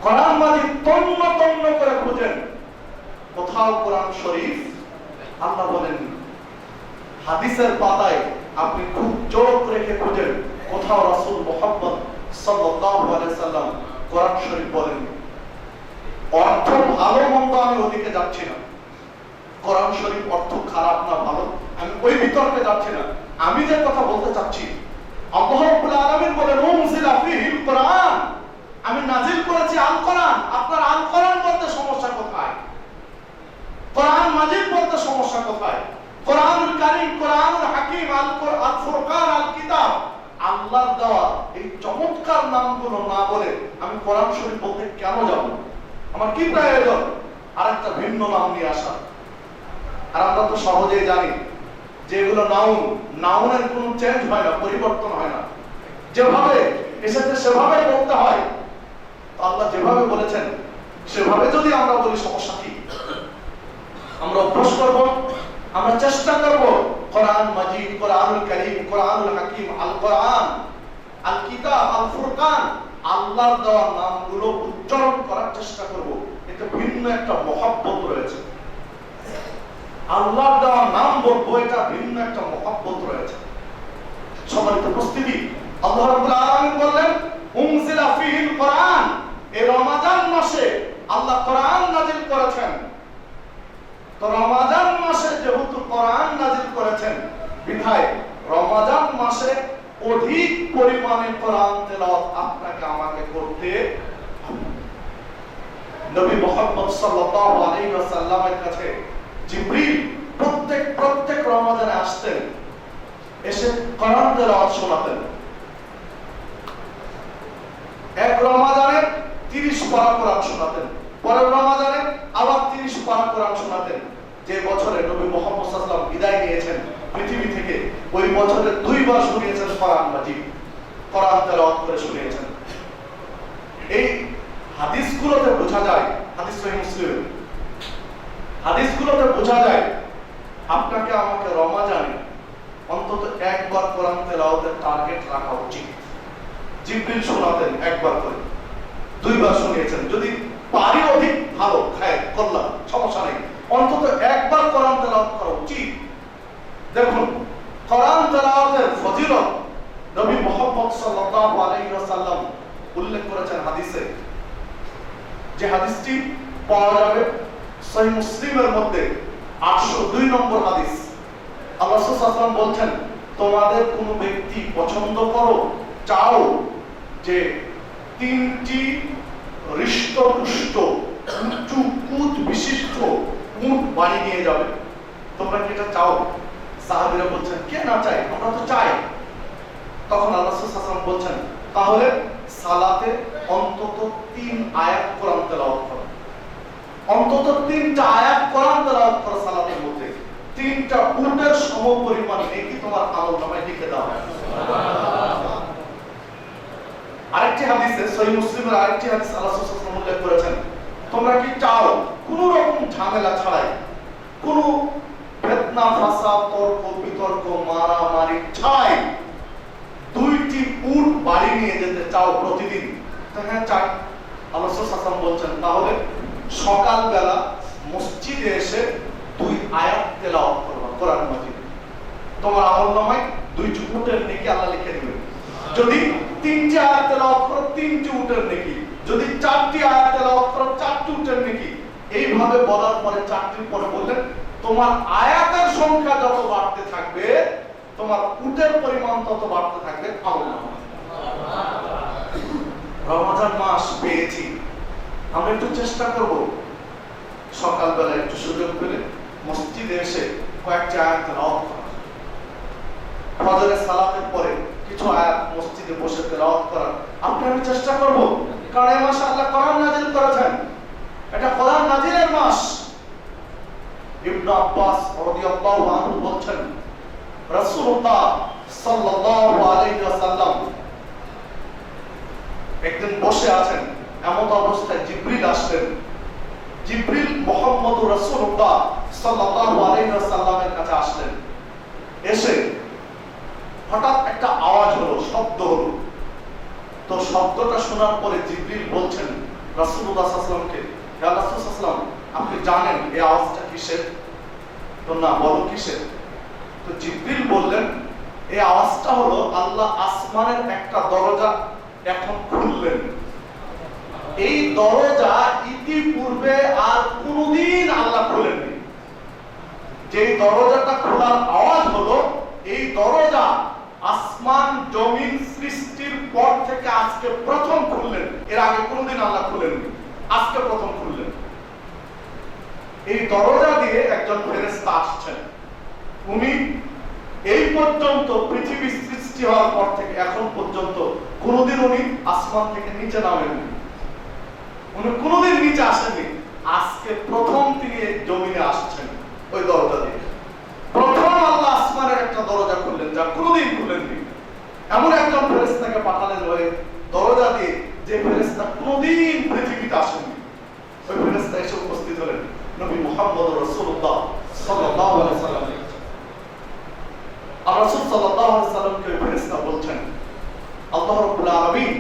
কোরআন মাজিদ তন্ন তন্ন করে খুঁজেন, কোথাও কোরআন শরীফ আল্লাহ বলেন। হাদিসের পাতায় আপনি খুব চোখ রেখে খুঁজেন, কোথাও রাসূল মুহাম্মদ সাল্লাল্লাহু আলাইহি সাল্লাম কোরআন শরীফ বলেন। অর্থ ভালো মন্দ আমি ওদিকে যাচ্ছি না, কোরআন শরীফ অর্থ খারাপ না ভালো আমি ওই বিতর্কে যাচ্ছি না। আমি যে কথা বলতে চাচ্ছি, আল্লাহ রাব্বুল আলামিন বলেন উনজিলা ফিহিল কোরআন, আমি নাজিল করেছি আল কোরআন। আপনার আল কোরআন বলতে সমস্যা কোথায়? কোরআন মাজিদ বলতে সমস্যা কোথায়? কোরআনুল কারীম, কোরআনুল হাকীম, আল ফুরকান, আল কিতাব, আল্লাহর দেওয়া এই চমৎকার নামগুলো না বলে আমি কোরআন শরীফ বলতে কেন যাব? আমার কি প্রয়োজন আরেকটা ভিন্ন নাম নিয়ে আসা? আর আমরা তো সহজেই জানি যে এগুলো নাউন, নাউনের কোনো চেঞ্জ হয় না, পরিবর্তন হয় না, যেভাবে এসেছে সেভাবে বলতে হয়। আল্লাহ যেভাবে বলেছেন সেভাবে যদি আমরা বলি সমস্যা কি? আমরা অভ্যাস করব, আমরা চেষ্টা করব কোরআন মাজিদ, কোরআনুল কারীম, কোরআনুল হাকীম, আল কোরআন, আল কিতাব, আল ফুরকান, আল্লাহর দেওয়া নামগুলো উচ্চারণ করার চেষ্টা করব। এতে ভিন্ন একটা মহব্বত রয়েছে। আল্লাহর দেওয়া নাম বলবো, এটা ভিন্ন একটা মহব্বত রয়েছে। সম্মানিত উপস্থিতি, আল্লাহ রাব্বুল আলামিন বললেন উনজিলা ফিহিল কোরআন, এই রমাদান মাসে আল্লাহ কোরআন নাযিল করেছেন। তো রমাদান মাসে যেহেতু কোরআন নাযিল করেছেন, বিধায় রমাদান মাসে অধিক পরিমাণে কোরআন তেলাওয়াত আপনাকে আমাকে করতে হবে। নবী মুহাম্মদ সাল্লাল্লাহু আলাইহি ওয়াসাল্লামের কাছে জিবরিল প্রত্যেক রমাদানে আসতেন, এসে কোরআন তেলাওয়াত শোনাতেন। এক রমাদানে 30 পারা কোরআন শোনাতেন, পরের রমাদানে আবার 30 পারা কোরআন শোনাতেন। যে বছরে নবী মুহাম্মদ সাল্লাল্লাহু আলাইহি ওয়াসাল্লাম বিদায় নিয়েছেন পৃথিবী থেকে, ওই বছরে 2 বার শুনিয়েছেন কোরআন মাজিদ, কোরআন তেলাওয়াত করে শুনিয়েছেন। এই হাদিসগুলোতে বোঝা যায়, হাদিস সহিহ মুসলিম, হাদিসগুলোতে বোঝা যায় আপনাকে আমাকে রমাদানে অন্তত একবার কোরআন তেলাওয়াতের টার্গেট রাখা উচিত। জিবরিল শোনাতেন একবার করে, 2 বার শুনিয়েছেন। যদি পারি অধিক ভালো, খায় করলাম, সমস্যা নেই, অন্তত একবার কোরআন তেলাওয়াত করা উচিত। দেখুন কোরআন তেলাওয়াতের ফজিলত নবী মুহাম্মদ সাল্লাল্লাহু আলাইহি ওয়াসাল্লাম উল্লেখ করেছেন হাদিসে, যে হাদিসটি পাওয়া যাবে সহিহ মুসলিমের মধ্যে 802 নম্বর হাদিস। আল্লাহ রাসূল সাল্লাল্লাহু আলাইহি ওয়াসাল্লাম বলছেন, তোমাদের কোন ব্যক্তি পছন্দ করো, চাও যে 3টি হৃষ্টপুষ্ট উঁচু কুদ বিশিষ্ট উট বাড়ি নিয়ে যাবে, তোমরা কি এটা চাও? সাহাবীরা বলছেন, কে না চাই, আমরা তো চাই। তখন আল্লাহ রাসূল সাল্লাল্লাহু আলাইহি ওয়াসাল্লাম বলছেন, তাহলে সালাতে অন্তত 3 আয়াত কোরআন তেলাওয়াত করো, অন্তত 3টা আয়াত কোরআন তেলাওয়াত করো সালাতের মধ্যে, 3টা উটের সমপরিমাণ নেকি তোমার আমলনামায় লিখে দেওয়া হবে। আরেকটি হাদিসে সহিহ মুসলিমের আরেকটি হাদিস আল্লাহ রাসূল সাল্লাল্লাহু আলাইহি ওয়াসাল্লাম উল্লেখ করেছেন, তোমরা কি চাও কোন রকম ঝামেলা ছাড়াই, কোন ফিতনা ফাসাদ তর্ক বিতর্ক মারামারি ছাড়াই 2টি উট বাড়ি নিয়ে যেতে চাও প্রতিদিন? হ্যাঁ চাই। আল্লাহ রাসূল সাল্লাল্লাহু আলাইহি ওয়াসাল্লাম বলছেন, তাহলে সকালবেলা মসজিদে এসে 2 আয়াত তেলাওয়াত করবা কোরআন মাজিদ, তোমার আমলনামায় 2টি উটের নেকি আল্লাহ লিখে দিবেন। যদি 3টি আয়াত তেলাওয়াত করো 3টি উটের নেকি, যদি 4টি আয়াত তেলাওয়াত করো 4টি উটের নেকি। এইভাবে বলার পরে 4টির পরে বললেন, তোমার আয়াতের সংখ্যা যত বাড়তে থাকবে তোমার উটের পরিমাণ তত বাড়তে থাকবে আমলনামায়। রমজান মাস পেয়েছি, আমরা একটু চেষ্টা করব সকালবেলা একটু সুযোগ পেলে মসজিদে এসে কয়েকটি আয়াত তেলাওয়াত করা, ফজরের সালাতের পরে কিছু আয়াত মসজিদে বসে তেলাওয়াত করার আমি চেষ্টা করব। কারণ এই মাসে আল্লাহ কোরআন নাযিল করেছেন, এটা কোরআন নাযিলের মাস। ইবনে আব্বাস রাদিয়াল্লাহু আনহু বলছেন, রাসূলুল্লাহ সাল্লাল্লাহু আলাইহি ওয়াসাল্লাম একদিন বসে আছেন, এমন অবস্থায় জিবরিল আসলেন। জিবরিল মুহাম্মদুর রাসূলুল্লাহ সাল্লাল্লাহু আলাইহি ওয়াসাল্লামের কাছে আসলেন। এসে হঠাৎ একটা আওয়াজ হলো, শব্দ হলো। তো শব্দটা শোনার পরে জিবরিল বলছেন রাসূলুল্লাহ সাল্লাল্লাহু আলাইহি ওয়াসাল্লামকে, ইয়া রাসূল সাল্লাল্লাহু আলাইহি ওয়াসাল্লাম, আপনি জানেন এই আওয়াজটা কিসের? তো না, বলো কিসের? তো জিবরিল বললেন, এই আওয়াজটা হলো আল্লাহ আসমানের একটা দরজা এখন খুললেন। এই দরজা ইতিপূর্বে আর কোনদিন আল্লাহ খুলেননি। যে দরজাটা খোলার আওয়াজ হলো, এই দরজা আসমান জমিন সৃষ্টির পর থেকে আজকে প্রথম খুললেন। এর আগে কোনদিন আল্লাহ খুলেননি, আজকে প্রথম খুললেন। এই দরজা দিয়ে একজন ফেরেশতা আসছেন। উনি এই পর্যন্ত পৃথিবী সৃষ্টি হওয়ার পর থেকে এখন পর্যন্ত কোনদিন উনি আসমান থেকে নিচে নামেননি, উনি কোনদিন নিচে আসেননি। আজকে প্রথম তিনি জমিনে আসছেন ওই দরজা দিয়ে। প্রথম আল্লাহ আসমানের একটা দরজা খুললেন, যা কোনদিন খুলেননি। এমন একজন ফেরেশতাকে পাঠালেন ওই দরজা দিয়ে, যে ফেরেশতা কোনদিন পৃথিবীতে আসেননি। ওই ফেরেশতা এসে উপস্থিত হলেন নবী মুহাম্মদ রাসূলুল্লাহ সাল্লাল্লাহু আলাইহি ওয়াসাল্লাম। আর রাসূল সাল্লাল্লাহু আলাইহি ওয়াসাল্লামকে ওই ফেরেশতা বলছেন, আল্লাহ রাব্বুল আলামিন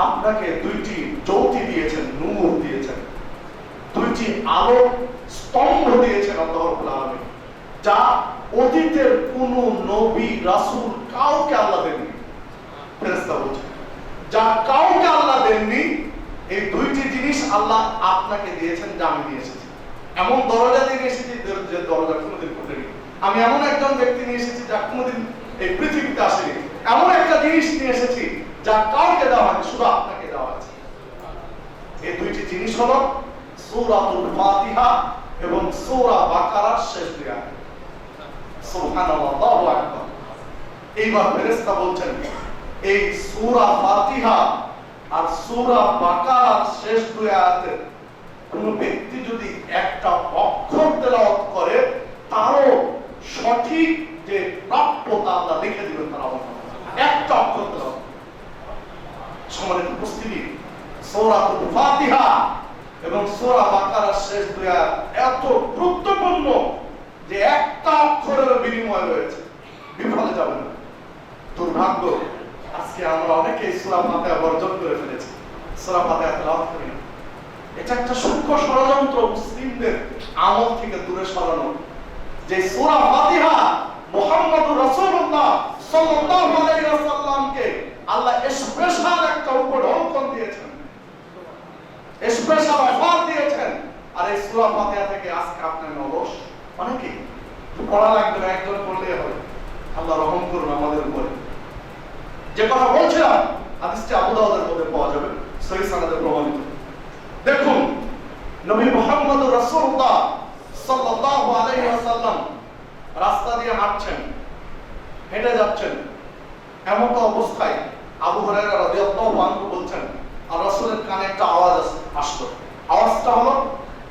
আপনাকে 2টি জ্যোতি দিয়েছেন, নূর দিয়েছেন, 2টি আলো স্তম্ভ দিয়েছেন আল্লাহ রাব্বুল আলামিন, যা অতীতের কোন নবী রাসূল কাউকে আল্লাহ দেননি। ফেরেশতা বলছেন, যা কাউকে আল্লাহ দেননি, এই 2টি জিনিস আল্লাহ আপনাকে দিয়েছেন, যা আমি নিয়ে এসেছি। এমন দরজা দিয়ে এসেছি যে দরজা কোনোদিন খুলেনি। আমি এমন একজন ব্যক্তি নিয়ে এসেছি যা কোনোদিন এই পৃথিবীতে আসেনি। এমন একটা জিনিস নিয়ে এসেছি যা কাউকে দেওয়া হয়নি, শুধু আপনাকে দেওয়া হয়েছে। এই 2টি জিনিস হলো সূরাতুল ফাতিহা এবং সূরা বাকারার শেষ দুই আয়াত। সুবহানাল্লাহ, আল্লাহু আকবার। এইবার ফেরেশতা বলছেন এই সূরা ফাতিহা আর সূরা বাকারার শেষ দুই আয়াতে কোন ব্যক্তি যদি একটা অক্ষর তেলাওয়াত করে তারও সঠিক যে প্রাপ্যতা আল্লাহ লিখে দিবেন তার আমল। একটা অক্ষর তেলাওয়াত। সম্মানিত উপস্থিতি, সূরাতুল ফাতিহা এবং সূরা বাকারার শেষ দুই আয়াত এত গুরুত্বপূর্ণ যে একটা অক্ষরের বিনিময় রয়েছে, বিফলে যাবে না। দুর্ভাগ্য, আজকে আমরা অনেকেই সূরা ফাতিহা বর্জন করে ফেলেছি, সূরা ফাতিহা তেলাওয়াত করি না। এটা একটা সূক্ষ্ম ষড়যন্ত্র মুসলিমদের আমল থেকে দূরে সরানো। যে সূরা ফাতিহা মুহাম্মদুর রাসূলুল্লাহ সাল্লাল্লাহু আলাইহি ওয়াসাল্লামকে আল্লাহ স্পেশাল একটা উপঢৌকন দিয়েছেন, স্পেশাল অফার দিয়েছেন। আর এই সূরা ফাতিহা থেকে আজকে আপনার অলস অনেকেই পড়া লাগবে না, একজন পড়লেই হবে। আল্লাহ রহম করুন আমাদের উপরে। যে কথা বলছিলাম হাদিসটি আবু দাউদের মধ্যে পাওয়া যাবে, সহিহ সনদে প্রমাণিত। দেখুন, নবী মুহাম্মদুর রাসূলুল্লাহ সাল্লাল্লাহু আলাইহি ওয়াসাল্লাম রাস্তা দিয়ে হাঁটছেন, হেঁটে যাচ্ছেন। এমন অবস্থায় আবু হুরায়রা রাদিয়াল্লাহু আনহু বলছেন আর রাসূলের কানে একটা আওয়াজ আসলো। আওয়াজটা হলো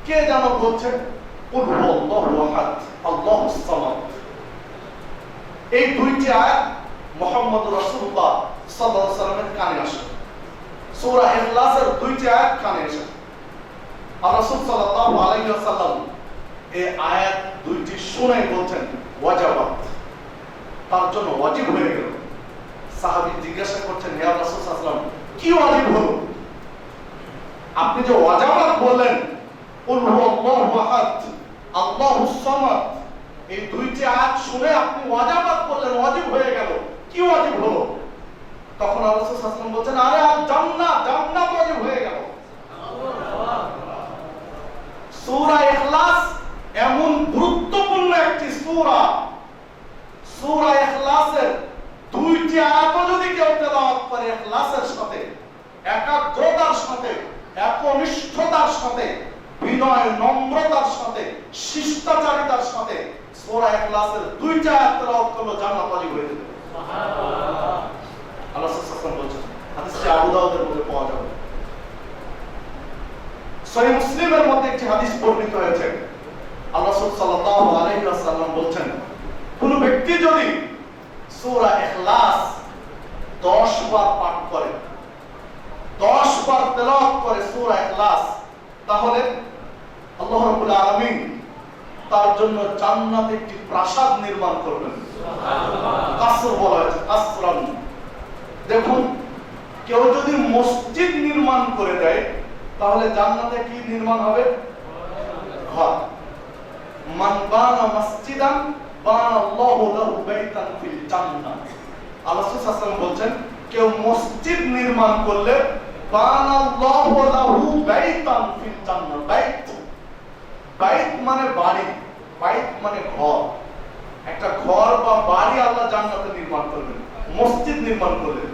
কে যেন বলছে কুল হুয়াল্লাহু আহাদ আল্লাহুস সামাদ। এই দুইটি আয়াত মুহাম্মদুর রাসূলুল্লাহ সাল্লাল্লাহু আলাইহি ওয়াসাল্লামের কানে আসে। সূরা ইখলাসের দুইটি আয়াত কানে এসে আর রাসূল সাল্লাল্লাহু আলাইহি ওয়াসাল্লাম এই আয়াত দুইটি শুনে বলছেন ওয়াজাবাত, তার জন্য ওয়াজিব হয়ে গেল। সাহাবী জিজ্ঞাসা করছেন, ইয়া রাসূল সাল্লাল্লাহু আলাইহি ওয়াসাল্লাম কি ওয়াজিব হলো? আপনি যে ওয়াজাবাত বললেন, কুল হুয়াল্লাহু আহাদ আল্লাহুস সামাদ, এই দুইটি আয়াত শুনে আপনি ওয়াজাবাত বললেন, ওয়াজিব হয়ে গেল। কি ওয়াজিব হলো? তখন রাসূল সাল্লাল্লাহু আলাইহি ওয়াসাল্লাম বলছেন, আরে আল জান্নাত, জান্নাত ওয়াজিব হয়ে গেল। সূরা ইখলাস এমন গুরুত্বপূর্ণ একটি সূরা, সূরা ইখলাসের দুইটি আয়াত যদি কেউ তেলাওয়াত করে ইখলাসের সাথে, একাগ্রতার সাথে, একনিষ্ঠতার সাথে, বিনয় নম্রতার সাথে, শিষ্টাচারিতার সাথে সূরা ইখলাসের দুইটা আয়াত তেলাওয়াত করলে জান্নাত ওয়াজিব হয়ে যাবে। সুবহানাল্লাহ। আল্লাহ সাল্লাল্লাহু আলাইহি ওয়াসাল্লাম বলেছেন, হাদিসটি আবু দাউদের মধ্যে পাওয়া যাবে। সহিহ মুসলিমের মধ্যে একটি হাদিস বর্ণিত হয়েছে। আল্লাহ সাল্লাল্লাহু আলাইহি ওয়াসাল্লাম বলেছেন, কোন ব্যক্তি যদি সূরা ইখলাস 10 বার পাঠ করে, 10 বার তেলাওয়াত করে সূরা ইখলাস, তাহলে আল্লাহ রাব্বুল আলামিন তার জন্য জান্নাতে একটি প্রাসাদ নির্মাণ করবেন। সুবহানাল্লাহ। কাসর বলা হয়েছে, কাসরান। দেখুন, কেউ যদি মসজিদ নির্মাণ করে দেয় তাহলে জান্নাতে কি নির্মাণ হবে? ঘর। মান বানা মসজিদান বানাল্লাহু লাহু বাইতান ফিল জান্নাহ। আল্লাহ সাল্লাল্লাহু আলাইহি ওয়াসাল্লাম বলেন, কেউ মসজিদ নির্মাণ করলে বানাল্লাহু লাহু বাইতান ফিল জান্নাহ। বাইত, বাইত মানে বাড়ি, বাইত মানে ঘর। একটা ঘর বা বাড়ি আল্লাহ জান্নাতে নির্মাণ করবেন, মসজিদ নির্মাণ করলেন।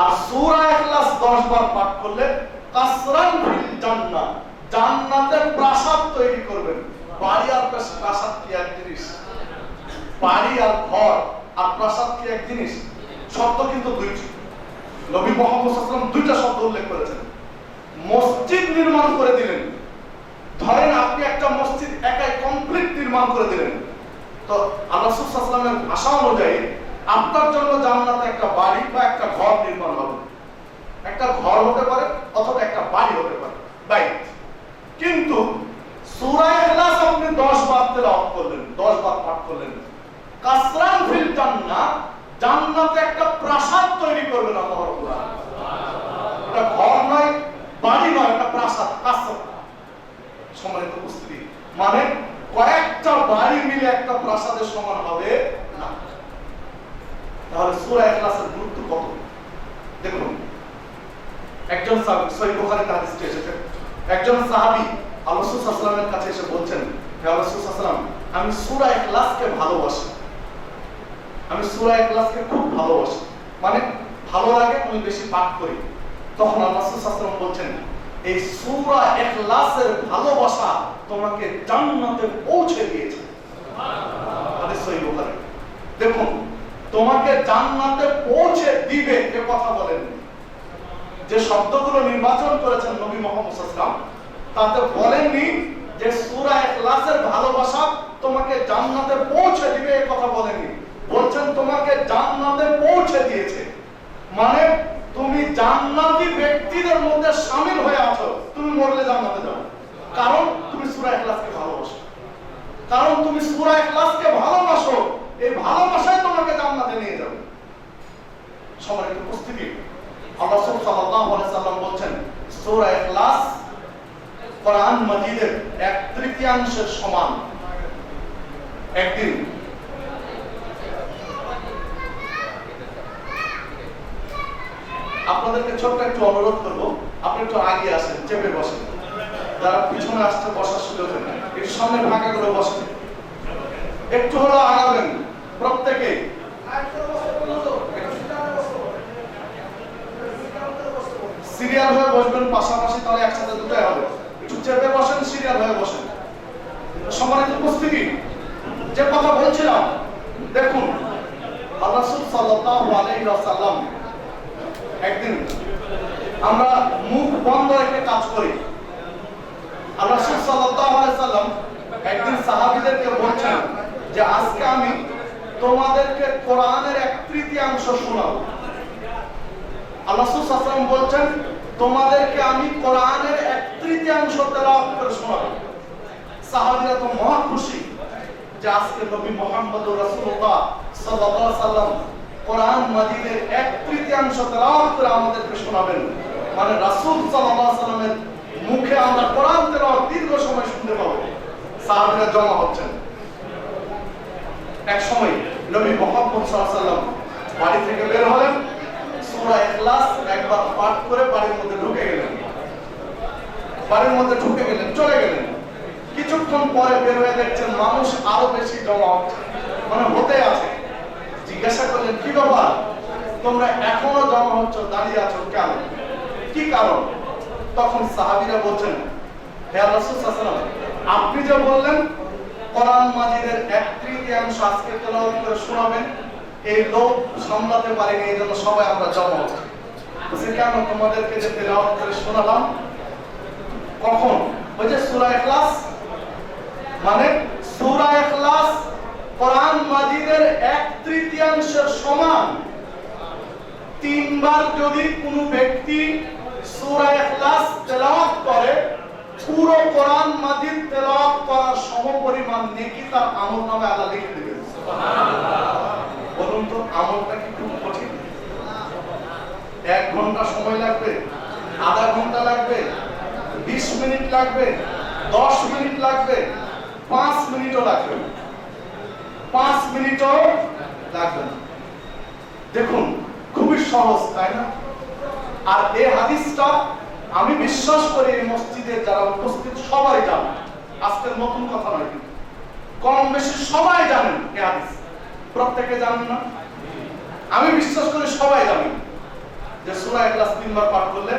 আর সূরা ইখলাস 10 বার পাঠ করলে কাসরান ফিল জান্নাহ, জান্নাতে প্রাসাদ তৈরি করবেন। বাড়ি আর প্রাসাদ কি এক জিনিস? বাড়ি আর ঘর আর প্রাসাদ কি এক জিনিস? শব্দ কিন্তু দুইটি। নবী মুহাম্মদ সাল্লাল্লাহু আলাইহি ওয়াসাল্লাম দুইটা শব্দ উল্লেখ করেছেন। মসজিদ নির্মাণ করে দিলেন, ধরেন আপনি একটা মসজিদ একাই কমপ্লিট নির্মাণ করে দিলেন, তো আল্লাহ রাসূল সাল্লাল্লাহু আলাইহি ওয়াসাল্লামের ভাষা অনুযায়ী আপনার জন্য জান্নাতে একটা বাড়ি বা একটা ঘর নির্মাণ হবে। একটা ঘর হতে পারে অথবা একটা বাড়ি হতে পারে, বাইত। কিন্তু সূরা ইখলাস আপনি 10 বার তেলাওয়াত করলেন, 10 বার পাঠ করলেন, কাসরান ফিল জান্নাহ, জান্নাতে একটা প্রাসাদ তৈরি করবেন আল্লাহ রাব্বুল আলামিন। সুবহানাল্লাহ। এটা ঘর নয়, বাড়ি নয়, এটা প্রাসাদ, কাসর। সম্মানিত উপস্থিতি, মানে কয়েকটা বাড়ি মিলে একটা প্রাসাদের সমান হবে না। তাহলে সূরা ইখলাসের গুরুত্ব কত দেখুন। একজন সাহাবী, সহিহ বুখারীতে হাদিসটি এসেছে, একজন সাহাবী আল্লাহ রাসূল সাল্লাল্লাহু আলাইহি ওয়াসাল্লামের কাছে এসে বলছেন, হে আল্লাহ রাসূল সাল্লাল্লাহু আলাইহি ওয়াসাল্লাম, আমি সূরা ইখলাসকে ভালোবাসি, আমি সূরা ইখলাসকে খুব ভালোবাসি, মানে ভালো লাগে, আমি বেশি পাঠ করি। তখন আল্লাহ রাসূল সাল্লাল্লাহু আলাইহি ওয়াসাল্লাম বলছেন, এই সূরা ইখলাসের ভালোবাসা তোমাকে জান্নাতে পৌঁছে দিয়েছে। হাদিস সহিহ বুখারী। দেখুন, তোমাকে জান্নাতে পৌঁছে দিবে এ কথা বলেন। যে শব্দগুলো নির্বাচন করেছেন নবী মুহাম্মদ সাল্লাল্লাহু আলাইহি ওয়াসাল্লাম, তাতে বলেননি যে সূরা ইখলাসের ভালোবাসা তোমাকে জান্নাতে পৌঁছে দিবে এ কথা বলেননি। বলছেন তোমাকে জান্নাতে পৌঁছে দিয়েছে, মানে তুমি জান্নাতি ব্যক্তিদের মধ্যে শামিল হয়ে আছো। তুমি মরলে জান্নাতে যাবে, কারণ তুমি সূরা ইখলাসকে ভালোবাসো। কারণ তুমি সূরা ইখলাসকে ভালোবাসো, এই ভালোবাসাই তোমাকে জান্নাতে নিয়ে যাবে। সম্মানিত উপস্থিতি, আল্লাহ সাল্লাল্লাহু আলাইহি ওয়াসাল্লাম বলেন সূরা ইখলাস কোরআন মাজিদের 1/3 সমান। একদিন আপনাদেরকে ছোট্ট একটু অনুরোধ করব, আপনি একটু আগে আসেন, চেপে বসেন। যারা পিছনে আসতে বসার সুযোগ নেই, একটু সামনে ফাঁকা করে বসেন, একটু হলো আগাবেন প্রত্যেকে। সিরিয়াল হয়ে বসবেন পাশাপাশি, তাহলে একসাথে দুটাই হবে। একটু চেপে বসেন, সিরিয়াল হয়ে বসেন। সম্মানিত উপস্থিতি, যে কথা বলছিলাম, দেখুন রাসূল সাল্লাল্লাহু আলাইহি ওয়াসাল্লাম একদিন, আমরা মুখ বন্ধ রেখে কাজ করি। রাসূল সাল্লাল্লাহু আলাইহি ওয়াসাল্লাম একদিন সাহাবীদেরকে বলছেন যে আজকে আমি তোমাদেরকে কোরআনের 1/3 শোনাবো। রাসূল সাল্লাল্লাহু আলাইহি ওয়াসাল্লাম বলছেন তোমাদেরকে আমি কোরআনের 1/3 তেলাওয়াত করে শোনাবো। সাহাবীরা তো মহা খুশি যে আজকে নবী মুহাম্মদুর রাসূলুল্লাহ সাল্লাল্লাহু আলাইহি ওয়াসাল্লাম কোরআন মাজিদের 1/3 তেলাওয়াত করে আমাদেরকে শোনাবেন, মানে রাসূল সাল্লাল্লাহু আলাইহি ওয়াসাল্লামের মুখে আমরা কোরআন তেলাওয়াত দীর্ঘ সময় শুনতে পাবো। সাহাবীরা জমা হচ্ছেন। এক সময় নবী মুহাম্মদ সাল্লাল্লাহু আলাইহি ওয়াসাল্লাম বাড়ি থেকে বের হলেন, সূরা ইখলাস একবার পাঠ করে বাড়ির মধ্যে ঢুকে গেলেন। চলে গেলেন। কিছুক্ষণ পরে বের হয়ে দেখছেন মানুষ আরো বেশি জমা হচ্ছে, মানে হতে আছে। জিজ্ঞাসা করলেন কি ব্যাপার, তোমরা এখনো জমা হচ্ছ, দাঁড়িয়ে আছো কেন, কি কারণ? তখন সাহাবীরা বলছেন হে রাসূল সাল্লাল্লাহু আলাইহি ওয়াসাল্লাম, আপনি যে বললেন কোরআন মাজিদের 1/3 আজকে তেলাওয়াত করে শোনাবেন, এই লোক সামলাতে পারেনি, এই জন্য সবাই আমরা জমা হচ্ছি। বলছে কেন, তোমাদেরকে যে তেলাওয়াত করে শোনালাম কখন? ওই যে সূরা ইখলাস, মানে সূরা ইখলাস কোরআন মাজিদের 1/3 সমান। 3 বার যদি কোনো ব্যক্তি সূরা ইখলাস তেলাওয়াত করে, পুরো কোরআন মাজিদ তেলাওয়াত করার সমপরিমাণ নেকি তার আমলনামায় আল্লাহ লিখে দিবেন। সুবহানাল্লাহ। বলুন তো, আমলটা কি খুব কঠিন? 1 ঘন্টা সময় লাগবে, আধা ঘন্টা লাগবে, 20 মিনিট লাগবে, 10 মিনিট লাগবে, 5 মিনিটও লাগবে, 5 মিনিটও লাগবে না। দেখুন খুবই সহজ, তাই না? আর এই হাদিসটা আমি বিশ্বাস করি এই মসজিদে যারা উপস্থিত সবাই জানেন। আজকের নতুন কথা নয়, কিন্তু কম বেশি সবাই জানেন এই হাদিস। প্রত্যেকে জানেন না? আমি বিশ্বাস করি সবাই জানেন যে সূরা ইখলাস 3 বার পাঠ করলে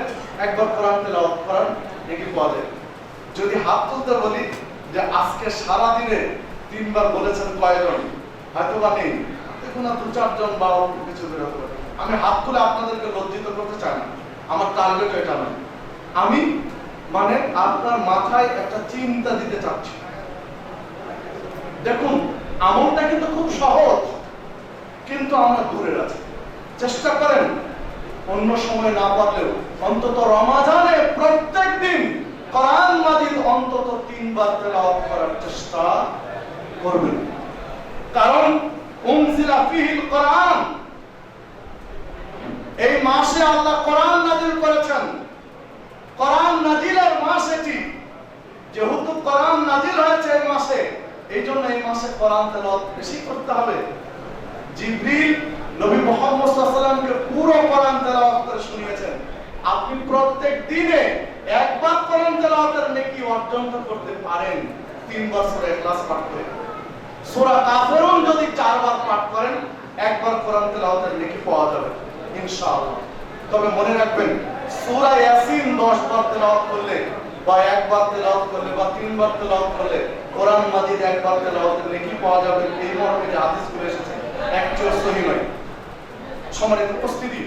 একবার কোরআন তেলাওয়াত করার নেকি পাওয়া যায়। যদি হাত তুলতে বলি যে আজকে সারা দিনে 3 বার বলেছেন কয়জন, হয়তো বা নেই, দেখুন না 2-4 জন বা কিছু বের হতে পারে। আমি হাত তুলে আপনাদেরকে লজ্জিত করতে চাই না, আমার টার্গেট এটা নয়। আমি মানে আপনার মাথায় একটা চিন্তা দিতে চাচ্ছি। দেখুন আমলটা কিন্তু খুব সহজ, কিন্তু আমরা দূরে আছি। চেষ্টা করেন অন্য সময় না পারলেও অন্তত রমাজানে প্রত্যেকদিন কোরআন মাজিদ অন্তত 3 বার তেলাওয়াত করার চেষ্টা করবেন। কারণ উনজিলা ফিহিল কোরআন, এই মাসে আল্লাহ কোরআন নাযিল করেছেন। কোরআন নাযিলের মাস এটি, যেহেতু কোরআন নাযিল হয়েছে এই মাসে, এইজন্য এই মাসে কোরআন তেলাওয়াত বেশি করতে হবে। জিবরিল নবী মুহাম্মদ সাল্লাল্লাহু আলাইহি ওয়াসাল্লামকে পুরো কোরআন তেলাওয়াত করে শুনিয়েছেন। আপনি প্রত্যেক দিনে একবার কোরআন তেলাওয়াতের নেকি অর্জন করতে পারেন 3 বার সূরা ইখলাস পাঠ করে। সূরা কাফিরুন যদি 4 বার পাঠ করেন, একবার কোরআন তেলাওয়াতের নেকি পাওয়া যাবে ইনশাআল্লাহ। তবে মনে রাখবেন সূরা ইয়াসিন 10 বার তেলাওয়াত করলে বা একবার তেলাওয়াত করলে বা 3 বার তেলাওয়াত করলে কোরআন মাজিদ একবার তেলাওয়াতের নেকি পাওয়া যাবে, এই মর্মে যে হাদিসগুলো এসেছে একটিও সহিহ নয়। সম্মানিত উপস্থিতি,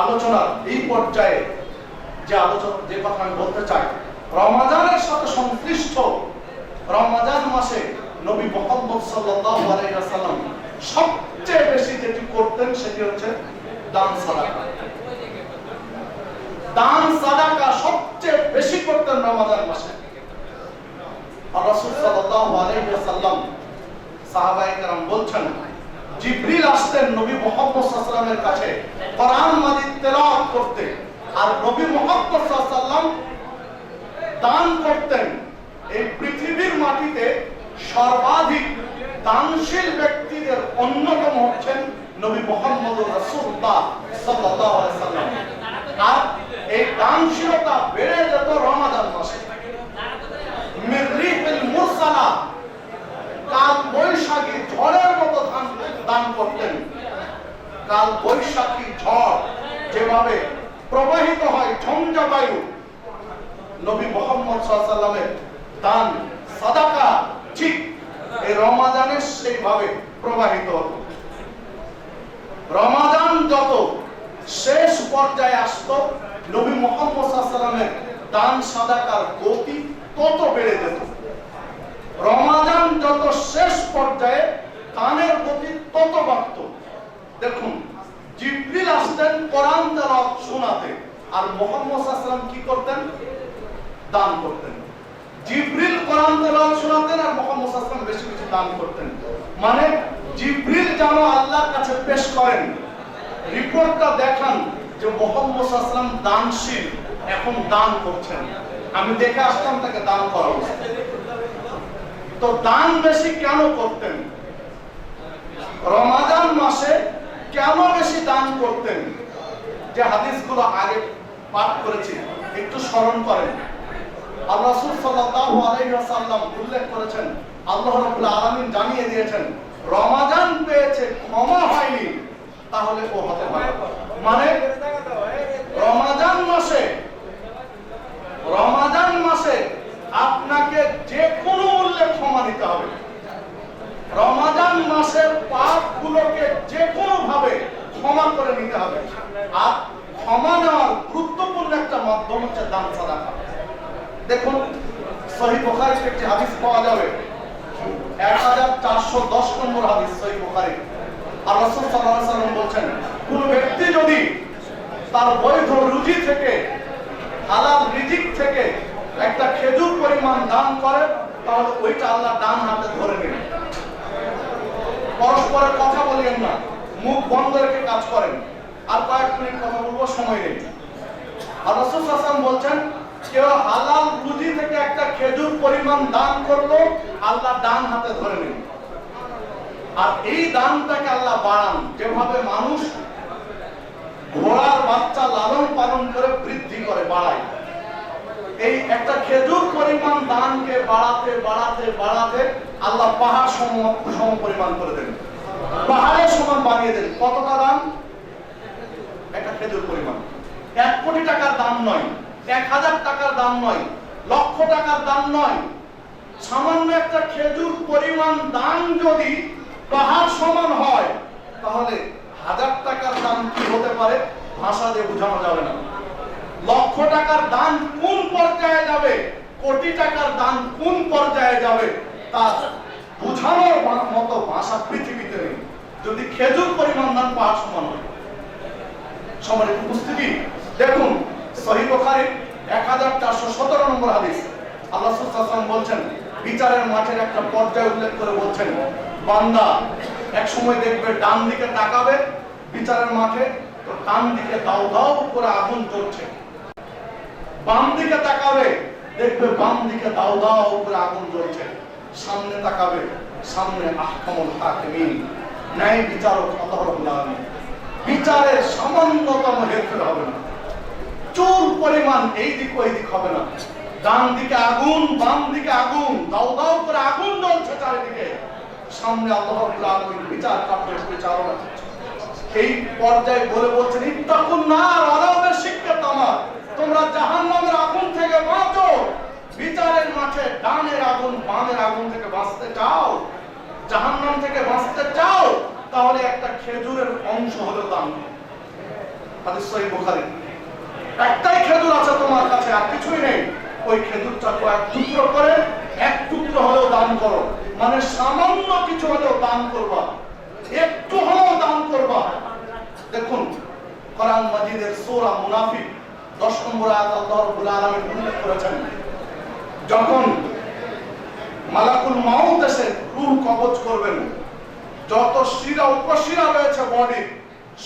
আলোচনার এই পর্যায়ে যে কথা আমি বলতে চাই, রমাদানের সাথে সংশ্লিষ্ট রমাদান মাসে নবী মুহাম্মদ সাল্লাল্লাহু আলাইহি ওয়াসাল্লাম সবচেয়ে বেশি যেটি করতেন সেটি হচ্ছে দান সাদাকা। দান সাদাকা সবচেয়ে বেশি করতেন রমাদান মাসে। আর রাসূল সাল্লাল্লাহু আলাইহি ওয়াসাল্লাম সাহাবায়ে কেরাম বলছেন, জিবরিল আসতেন নবী মুহাম্মদ সাল্লাল্লাহু আলাইহি ওয়াসাল্লামের কাছে কোরআন মাজিদ তেলাওয়াত করতে, আর নবী মুহাম্মদ সাল্লাল্লাহু আলাইহি ওয়াসাল্লাম দান করতেন। এই পৃথিবীর মাটিতে সর্বাধিক দানশীল ব্যক্তিদের অন্যতম হচ্ছেন নবী মুহাম্মদুর রাসূলুল্লাহ সাল্লাল্লাহু আলাইহি ওয়াসাল্লাম। আর এই দানশীলতা বেড়ে যেত রমাদান মাসে। মিররিহিল মুরসালা, কাল বৈশাখী ঝড়ের মতো দান করতেন। কাল বৈশাখী ঝড় যেভাবে প্রবাহিত হয় ঝঞ্ঝা বায়ু, নবী মুহাম্মদ সাল্লাল্লাহু আলাইহি ওয়াসাল্লামের দান সাদাকা ঠিক এই রমাদানে সেইভাবে প্রবাহিত হতো। রমাদান যত শেষ পর্যায়ে আসতো, নবী মুহাম্মদ সাল্লাল্লাহু আলাইহি ওয়াসাল্লামের দান সাদাকার গতি তত বেড়ে যেত। রমাদান যত শেষ পর্যায়ে দানের গতি তত বাড়ত। দেখুন, জিবরিল আসতেন কোরআন তেলাওয়াত শোনাতে, আর মুহাম্মদ সাল্লাল্লাহু আলাইহি ওয়াসাল্লাম কি করতেন? দান করতেন। জিবরিল কোরআন তেলাওয়াত শোনাতেন আর মুহাম্মদ সাল্লাল্লাহু আলাইহি ওয়াসাল্লাম বেশি বেশি দান করতেন। মানে জিবরিল যেন আল্লাহর কাছে পেশ করেন, রিপোর্টটা দেখান যে মুহাম্মদ সাল্লাল্লাহু আলাইহি ওয়াসাল্লাম দানশীল, এখন দান করছেন, আমি দেখে আসলাম তাকে দান করা উচিত। তো দান বেশি কেন করতেন? রমাদান মাসে কেন বেশি দান করতেন? যে হাদিসগুলো আগে পাঠ করেছি একটু স্মরণ করেন। আল্লাহ রাসূল সাল্লাল্লাহু আলাইহি ওয়াসাল্লাম উল্লেখ করেছেন, আল্লাহ রাব্বুল আলামিন জানিয়ে দিয়েছেন, রমাদান পেয়েছে ক্ষমা হয়নি তাহলে ও হতে পারে। মানে রমাদান মাসে আপনাকে যে কোনো মূল্যে ক্ষমা দিতে হবে। রমাদান মাসের পাপগুলোকে যে কোনো ভাবে ক্ষমা করে নিতে হবে। আর ক্ষমা নেওয়ার গুরুত্বপূর্ণ একটা মাধ্যম হচ্ছে দান সাদাকা। দেখুন, সহিহ বুখারীতে একটি হাদিস পাওয়া যাবে, 1410 নম্বর হাদিস সহিহ বুখারী। আর রাসূল সাল্লাল্লাহু আলাইহি ওয়াসাল্লাম বলেন, কোন ব্যক্তি যদি তার বৈধ রুজি থেকে, হালাল রিজিক থেকে একটা খেজুর পরিমাণ দান করে, তাহলে ওইটা আল্লাহ ডান হাতে ধরে নেবেন। পরস্পরের কথা বলেন না, মুখ বন্ধ রেখে কাজ করেন। আর কয়েক মিনিট কথা বলবো, সময় নেই। আর রাসূল সাল্লাল্লাহু আলাইহি ওয়াসাল্লাম বলেন, কেউ হালাল রুজি থেকে একটা খেজুর পরিমাণ দান করলো, আল্লাহ ডান হাতে ধরে নেবেন। আর এই দানটাকে আল্লাহ বাড়ান, যেভাবে মানুষ ঘোড়ার বাচ্চা লালন পালন করে বৃদ্ধি করে, বাড়ায়। এই একটা খেজুর পরিমাণ দানকে বাড়াতে বাড়াতে বাড়াতে আল্লাহ পাহাড় সম পরিমাণ করে দেন, পাহাড়ের সমান বানিয়ে দেন। কতটা দান? একটা খেজুর পরিমাণ। 1 কোটি টাকার দাম নয়, 1000 টাকার দাম নয়, লক্ষ টাকার দাম নয়। সামান্য একটা খেজুর পরিমাণ দান যদি পাহাড় সমান হয়, তাহলে 1000 টাকার দান কি হতে পারে ভাষা দিয়ে বোঝানো যাবে না। লক্ষ টাকার দান কোন পর্যায়ে যাবে, কোটি টাকার দান কোন পর্যায়ে যাবে, তা বোঝানোর মতো ভাষা পৃথিবীতে নেই, যদি খেজুর পরিমাণ দান পাহাড় সমান হয়। সম্মানিত উপস্থিতি, দেখুন সহিহ বুখারী 1417 নম্বর হাদিস। আল্লাহ রাসূল সাল্লাল্লাহু আলাইহি ওয়াসাল্লাম বলেন, বিচারের মাঠের একটা পর্যায় উল্লেখ করে বলছেন, বান্দা এক সময় দেখবে ডান দিকে তাকাবে বিচারের মাঠে, তো ডান দিকে দাউ দাউ করে আগুন জ্বলছে। বাম দিকে তাকাবে, দেখবে বাম দিকে দাউ দাউ করে আগুন জ্বলছে। সামনে তাকাবে, সামনে আহকামুল হাকিমিন, ন্যায় বিচারক আল্লাহ রাব্বুল আলামিন। বিচারের সামান্যতম হেরফের হবে না, চুল পরিমাণ এই দিক ওই দিক হবে না। ডান দিকে আগুন, বাম দিকে আগুন, দাউ দাউ করে আগুন জ্বলছে চারিদিকে। সামনে আল্লাহ রাব্বুল আলামিন বিচার কার্য পরিচালনা করছে। এই পর্যায়ে বলে বলছেন, ইত্তাকুন নার ওয়ালাউ বিশিক্কি তামার, তোমরা জাহান্নামের আগুন থেকে বাঁচো, বিচারের মাঠে ডানের আগুন বামের আগুন থেকে বাঁচতে চাও, জাহান্নাম থেকে বাঁচতে চাও, তাহলে একটা খেজুরের অংশ হলেও দান করো। হাদিস সহিহ বুখারী। একটাই খেজুর আছে তোমার কাছে, আর কিছুই নেই, ওই খেজুরটা কয়েক টুকরো করে এক টুকরো হলেও দান করো। মানে সামান্য কিছু হলেও দান করবা, একটু হলেও দান করবা। দেখুন কোরআন মাজিদের সূরা মুনাফিক 10 নম্বর আয়াত আল্লাহ রাব্বুল আলামিন উল্লেখ করেছেন, যখন মালাকুল মাউত এসে রূহ কবজ করবেন, যত শিরা উপশিরা রয়েছে বডি,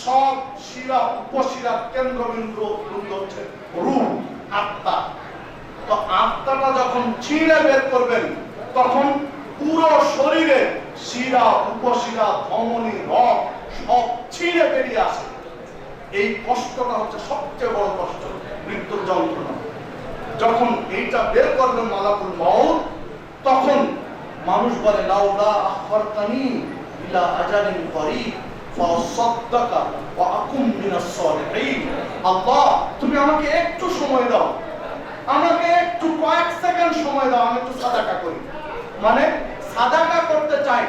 সব শিরা উপশিরার কেন্দ্রবিন্দু হচ্ছে রূহ, আত্মা। তো আত্মাটা যখন ছিঁড়ে বের করবেন, তখন পুরো শরীরে শিরা উপশিরা ধমনী রগ সব ছিঁড়ে বেরিয়ে আসে। এই কষ্টটা হচ্ছে সবচেয়ে বড় কষ্ট, মৃত্যুর যন্ত্রণা। যখন এইটা বের করবেন মালাকুল মাউত, তখন মানুষ বলে লাউলা আখরতানি ইলা আজালিন করিব ফাসাদদাকা ওয়া আকুম মিনাস সালিহিন। আল্লাহ তুমি আমাকে একটু সময় দাও, আমাকে একটু কয়েক সেকেন্ড সময় দাও, আমি একটু সাদাকা করি। মানে সাদাকা করতে চাই,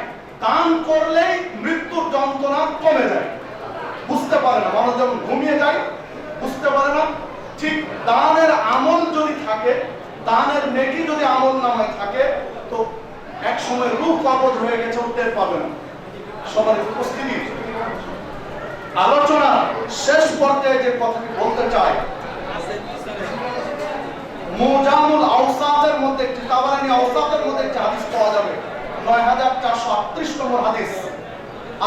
দান করলেই মৃত্যুর যন্ত্রণা কমে যায়। বুঝতে পারে না মানুষ, যখন ঘুমিয়ে যায় বুঝতে পারে না। ঠিক দানের আমল যদি থাকে, দানের নেকি যদি আমল নামায় থাকে, তো এক সময় রূহ কবজ হয়ে গেছে, টের পাবে না। সবার উপস্থিতি, আলোচনা শেষ পর্যায়ে যে কথাটি বলতে চাই, মুজামুল আওসাতের মধ্যে একটি, তাবারানী আওসাতের মধ্যে একটি হাদিস পাওয়া যাবে, 9438 নম্বর হাদিস।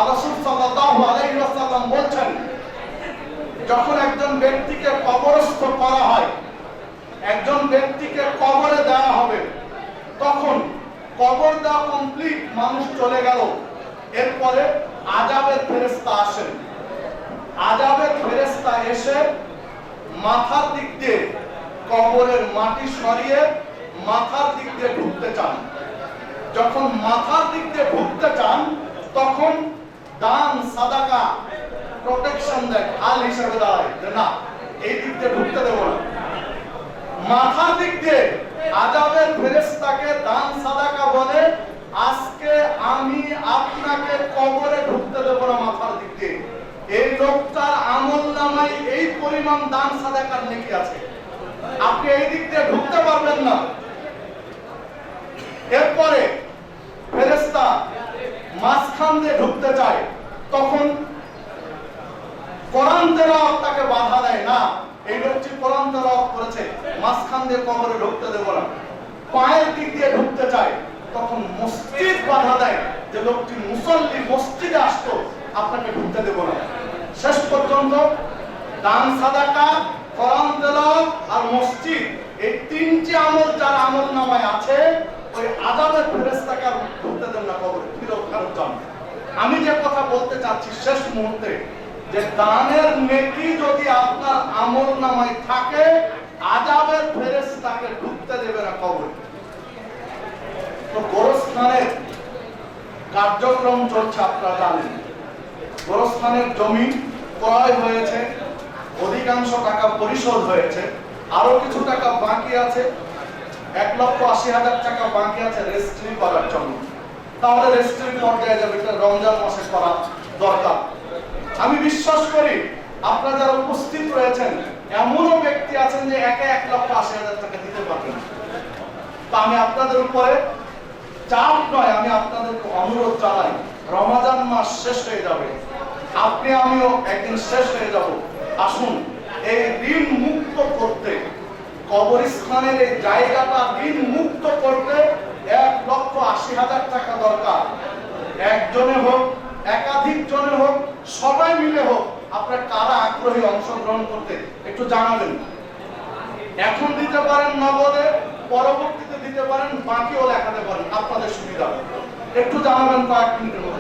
রাসূল সাল্লাল্লাহু আলাইহি ওয়াসাল্লাম বলছেন, যখন একজন ব্যক্তিকে কবরস্থ করা হয়, একজন ব্যক্তিকে কবরে দেওয়া হবে, তখন কবর দেওয়া কমপ্লিট, মানুষ চলে গেল, এরপরে আযাবের ফেরেশতা আসেন। আযাবের ফেরেশতা এসে মাথার দিক দিয়ে কবরের মাটি সরিয়ে মাথার দিক দিয়ে ঢুকতে চান। যখন মাথার দিক দিয়ে ঢুকতে চান, তখন দান সাদাকা প্রোটেকশন দেয়, ঢাল হিসেবে দাঁড়ায় যে না, এই দিক দিয়ে ঢুকতে দেব না। মাথার দিক দিয়ে আযাবের ফেরেশতাকে দান সাদাকা বলে, আজকে আমি আপনাকে কবরে ঢুকতে দেব না মাথার দিক দিয়ে। এই লোকটার আমলনামায় এই পরিমাণ দান সাদাকার নেকি আছে, আপনি এই দিক দিয়ে ঢুকতে পারবেন না। এরপরে ফেরেশতা মাঝখান দিয়ে ঢুকতে চায়, তখন কোরআন তেলাওয়াত তাকে বাধা দেয়, না এই লোকটি কোরআন তেলাওয়াত করেছে, মাঝখান দিয়ে কবরে ঢুকতে দেব না। পায়ের দিক দিয়ে ঢুকতে চায়, তখন মসজিদ বাধা দেয়, যে লোকটি মুসল্লি, মসজিদে আসতো, আপনাকে ঢুকতে দেব না। শেষ পর্যন্ত দান সাদাকা, কোরআন তেলাওয়াত আর মসজিদ, এই তিনটি আমল যার আমলনামায় আছে, ওই আযাবের ফেরেশতাকে ঢুকতে দেন না কবরে, ফেরত যান। আমি যে কথা বলতে চাচ্ছি শেষ মুহূর্তে, যে দানের নেকি যদি আপনার আমলনামায় থাকে, আযাবের ফেরেশতাকে ঢুকতে দেবে না কবরে। তো গোরস্থানের কার্যক্রম চলছে, আপনারা জানেন। গোরস্থানের জমি ক্রয় হয়েছে, অধিকাংশ টাকা পরিশোধ হয়েছে, আরো কিছু টাকা বাকি আছে, 1,80,000 টাকা বাকি আছে রেজিস্ট্রি করার জন্য। তাহলে রেজিস্ট্রি পর্যায়ে যাবে, এটা রমজান মাসে করা দরকার। আমি বিশ্বাস করি আপনারা যারা উপস্থিত রয়েছেন, এমনও ব্যক্তি আছেন যে একা 1,80,000 টাকা দিতে পারবেন। তা আমি আপনাদের উপরে চাপ নয়, আমি আপনাদেরকে অনুরোধ জানাই, রমজান মাস শেষ হয়ে যাবে, আপনি আমিও একদিন শেষ হয়ে যাব। আসুন এই ঋণ মুক্ত করতে, কবরস্থানের এই জায়গাটা ঋণ মুক্ত করতে 1,80,000 টাকা দরকার। একজনে হোক, একাধিক জনে হোক, সবাই মিলে হোক, আপনারা কারা আগ্রহী অংশগ্রহণ করতে একটু জানাবেন। এখন দিতে পারেন নগদে, পরবর্তীতে দিতে পারেন, বাকিও লেখাতে পারেন, আপনাদের সুবিধা। একটু জানাবেন কয়েক মিনিটের মধ্যে।